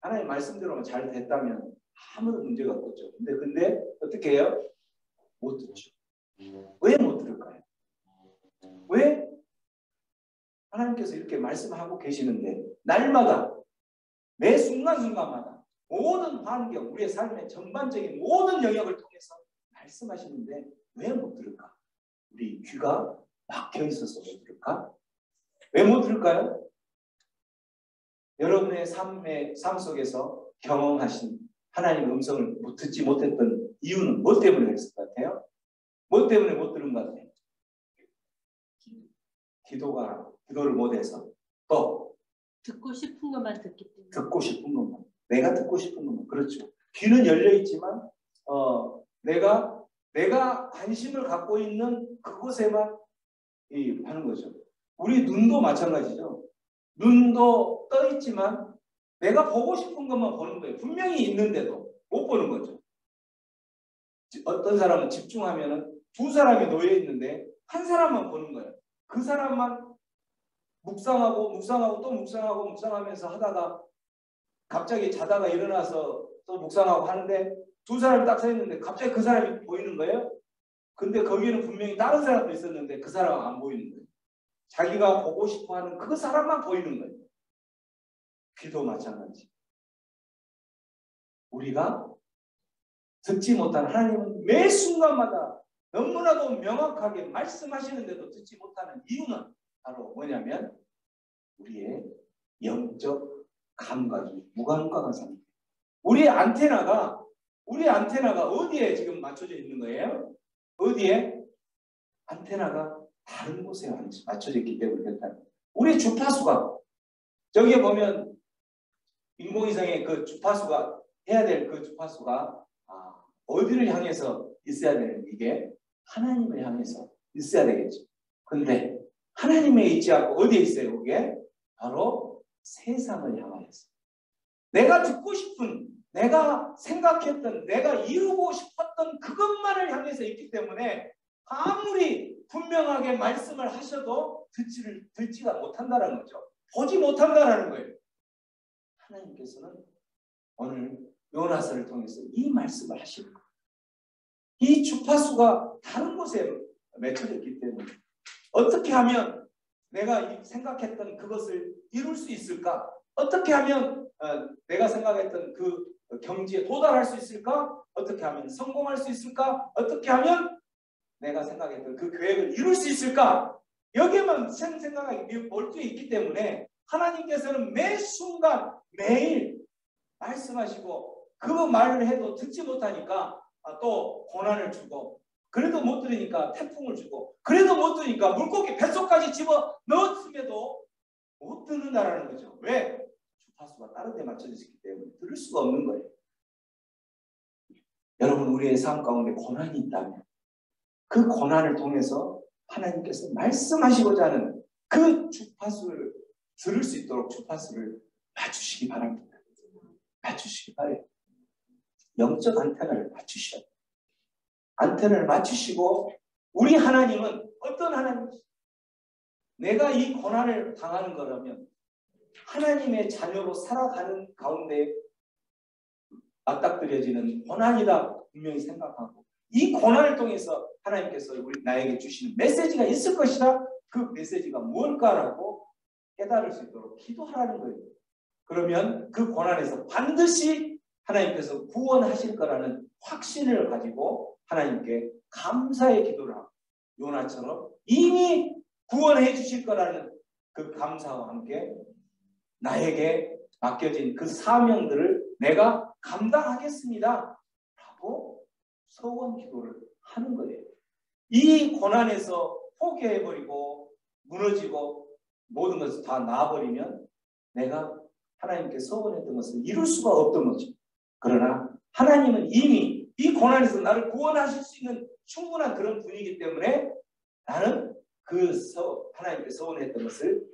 하나님 말씀대로만 잘 됐다면 아무런 문제가 없겠죠. 근데 어떻게 해요? 못 듣죠. 왜 못 들을까요? 왜 하나님께서 이렇게 말씀하고 계시는데 날마다 매 순간순간마다 모든 환경, 우리의 삶의 전반적인 모든 영역을 통해서 말씀하시는데 왜 못 들을까? 우리 귀가 막혀 있어서 못 들을까? 왜 못 들을까요? 여러분의 삶 속에서 경험하신 하나님의 음성을 듣지 못했던 이유는 무엇 때문에 그랬을 것 같아요? 무엇 때문에 못 들은 것 같아요? 기도를 못해서 또 듣고 싶은 것만 듣기 때문에. 듣고 싶은 것만. 내가 듣고 싶은 것만. 그렇죠. 귀는 열려 있지만 내가 관심을 갖고 있는 그곳에만 하는 거죠. 우리 눈도 마찬가지죠. 눈도 떠 있지만 내가 보고 싶은 것만 보는 거예요. 분명히 있는데도 못 보는 거죠. 어떤 사람은 집중하면은 두 사람이 놓여 있는데 한 사람만 보는 거예요. 그 사람만 묵상하고 또 묵상하면서 하다가 갑자기 자다가 일어나서 또 묵상하고 하는데 두 사람이 딱 서 있는데 갑자기 그 사람이 보이는 거예요. 근데 거기는 분명히 다른 사람도 있었는데 그 사람은 안 보이는 거예요. 자기가 보고 싶어하는 그 사람만 보이는 거예요. 귀도 마찬가지. 우리가 듣지 못한 하나님은 매 순간마다 너무나도 명확하게 말씀하시는데도 듣지 못하는 이유는 바로 뭐냐면 우리의 영적 감각이 무감각한 상태. 우리의 안테나가 어디에 지금 맞춰져 있는 거예요? 어디에? 안테나가 다른 곳에 맞춰져 있기 때문에 그렇다. 우리 주파수가 저기에 보면 인공위성의 그 주파수가 해야 될 그 주파수가 어디를 향해서 있어야 되는 이게 하나님을 향해서 있어야 되겠죠. 근데 하나님에 있지 않고 어디에 있어요? 그게 바로 세상을 향하여서 내가 듣고 싶은, 내가 생각했던, 내가 이루고 싶었던 그것만을 향해서 있기 때문에 아무리 분명하게 말씀을 하셔도 듣지가 못한다는 거죠. 보지 못한다는 거예요. 하나님께서는 오늘 요나서를 통해서 이 말씀을 하시는 거예요. 이 주파수가 다른 곳에 맺혀졌기 때문에 어떻게 하면 내가 생각했던 그것을 이룰 수 있을까? 어떻게 하면 내가 생각했던 그 경지에 도달할 수 있을까? 어떻게 하면 성공할 수 있을까? 어떻게 하면 내가 생각했던 그 계획을 이룰 수 있을까? 여기에만 생각하기 몰두해 있기 때문에 하나님께서는 매 순간 매일 말씀하시고 그 말을 해도 듣지 못하니까 또 고난을 주고, 그래도 못 들으니까 태풍을 주고, 그래도 못 들으니까 물고기 뱃속까지 집어 넣었음에도 못 듣는다라는 거죠. 왜? 주파수가 다른 데 맞춰져 있기 때문에 들을 수가 없는 거예요. 여러분, 우리의 삶 가운데 고난이 있다면 그 고난을 통해서 하나님께서 말씀하시고자 하는 그 주파수를 들을 수 있도록 주파수를 맞추시기 바랍니다. 맞추시기 바래요. 영적 안테나를 맞추셔야 돼요. 안테나를 맞추시고, 우리 하나님은 어떤 하나님이지? 내가 이 고난을 당하는 거라면 하나님의 자녀로 살아가는 가운데 맞닥뜨려지는 고난이다 분명히 생각하고, 이 고난을 통해서 하나님께서 나에게 주시는 메시지가 있을 것이다. 그 메시지가 뭘까라고 깨달을 수 있도록 기도하라는 거예요. 그러면 그 고난에서 반드시 하나님께서 구원하실 거라는 확신을 가지고 하나님께 감사의 기도를 하고, 요나처럼 이미 구원해 주실 거라는 그 감사와 함께 나에게 맡겨진 그 사명들을 내가 감당하겠습니다 라고 서원 기도를 하는 거예요. 이 고난에서 포기해버리고 무너지고 모든 것을 다 놔버리면 내가 하나님께 서원했던 것을 이룰 수가 없던 거죠. 그러나 하나님은 이미 이 고난에서 나를 구원하실 수 있는 충분한 그런 분이기 때문에 나는 하나님께 서원했던 것을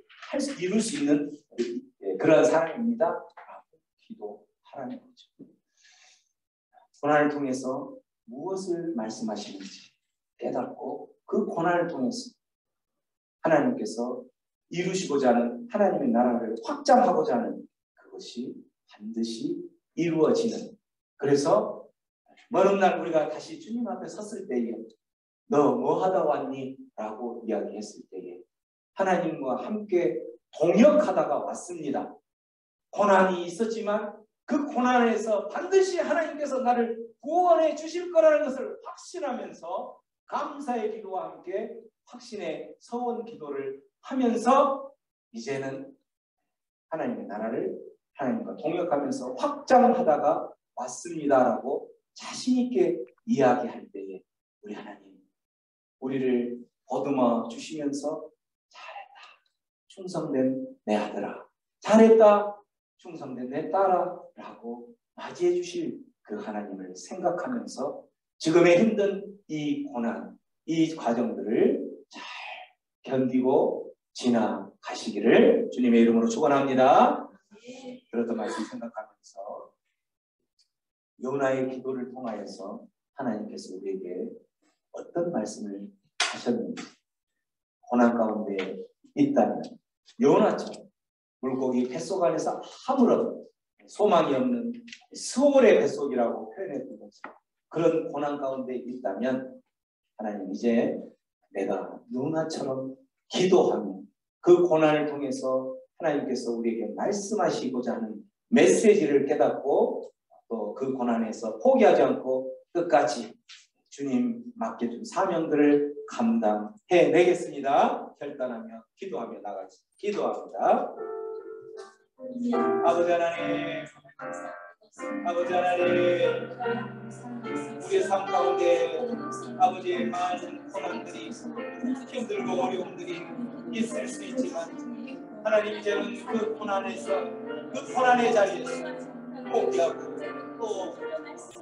이룰 수 있는 그러한 사람입니다 라고 기도하라는 거죠. 고난을 통해서 무엇을 말씀하시는지 깨닫고 그 고난을 통해서 하나님께서 이루시고자 하는 하나님의 나라를 확장하고자 하는 그것이 반드시 이루어지는, 그래서 먼 훗날 우리가 다시 주님 앞에 섰을 때에 너 뭐 하다 왔니? 라고 이야기했을 때에 하나님과 함께 동역하다가 왔습니다. 고난이 있었지만 그 고난에서 반드시 하나님께서 나를 구원해 주실 거라는 것을 확신하면서 감사의 기도와 함께 확신의 서원 기도를 하면서 이제는 하나님의 나라를 하나님과 동역하면서 확장하다가 왔습니다라고 자신 있게 이야기할 때에 우리 하나님 우리를 보듬어 주시면서 잘했다 충성된 내 아들아, 잘했다 충성된 내 딸아 라고 맞이해 주실 그 하나님을 생각하면서 지금의 힘든 이 고난, 이 과정들을 잘 견디고 지나가시기를 주님의 이름으로 축원합니다. 그렇던 말씀 생각하면서 요나의 기도를 통하여서 하나님께서 우리에게 어떤 말씀을 하셨는지, 고난 가운데 있다면 요나처럼 물고기 뱃속 안에서 아무런 소망이 없는 스올의 뱃속이라고 표현했던 것처럼 그런 고난 가운데 있다면 하나님 이제 내가 요나처럼 기도하며 그 고난을 통해서 하나님께서 우리에게 말씀하시고자 하는 메시지를 깨닫고 또 그 고난에서 포기하지 않고 끝까지 주님 맡겨준 사명들을 감당해내겠습니다. 결단하며 기도하며 나가겠습니다. 기도합니다. 아버지 하나님, 아버지 하나님, 우리의 삶 가운데 아버지의 많은 고난들이 힘들고 어려움들이 있을 수 있지만 하나님 이제는 그 고난에서 그 고난의 자리에서 포기하고 또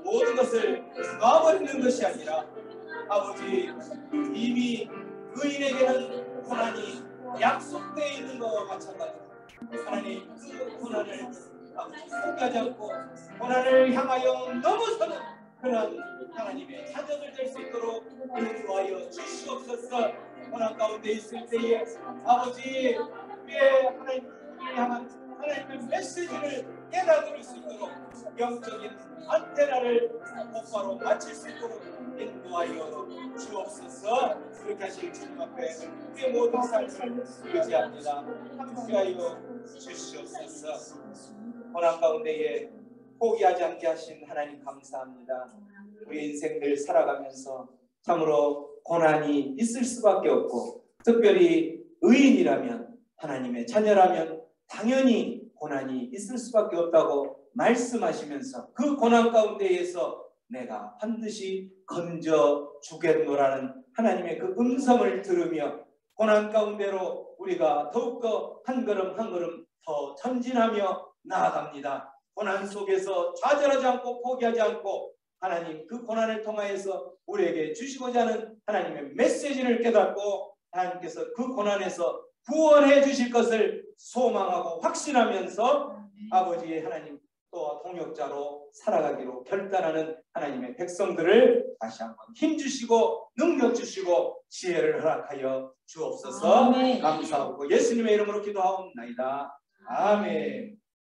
모든 것을 놔버리는 것이 아니라 아버지 이미 의인에게는 고난이 약속되어 있는 것과 마찬가지로 하나님 그 고난을 포기하지 않고 고난을 향하여 넘어서는 그런 하나님의 자녀들 될 수 있도록 인도하여 주시옵소서. 고난 가운데 있을 때에 아버지 우리의 하나님을 향한 하나님의 메시지를 깨달을 수 있도록 영적인 안테나를 똑바로 맞출 수 있도록 인도하여 주옵소서. 그렇게 하실 주님 앞에 우리의 모든 삶을 의지합니다. 함께하여 주시옵소서. 고난 가운데에 포기하지 않게 하신 하나님 감사합니다. 우리 인생을 살아가면서 참으로 고난이 있을 수밖에 없고, 특별히 의인이라면, 하나님의 자녀라면 당연히 고난이 있을 수밖에 없다고 말씀하시면서 그 고난 가운데에서 내가 반드시 건져 주겠노라는 하나님의 그 음성을 들으며 고난 가운데로 우리가 더욱더 한 걸음 한 걸음 더 전진하며 나아갑니다. 고난 속에서 좌절하지 않고 포기하지 않고 하나님 그 고난을 통하여서 우리에게 주시고자 하는 하나님의 메시지를 깨닫고 하나님께서 그 고난에서 구원해 주실 것을 소망하고 확신하면서 아버지의 하나님 또 동역자로 살아가기로 결단하는 하나님의 백성들을 다시 한번 힘주시고 능력 주시고 지혜를 허락하여 주옵소서. 감사하고 예수님의 이름으로 기도하옵나이다. 아멘.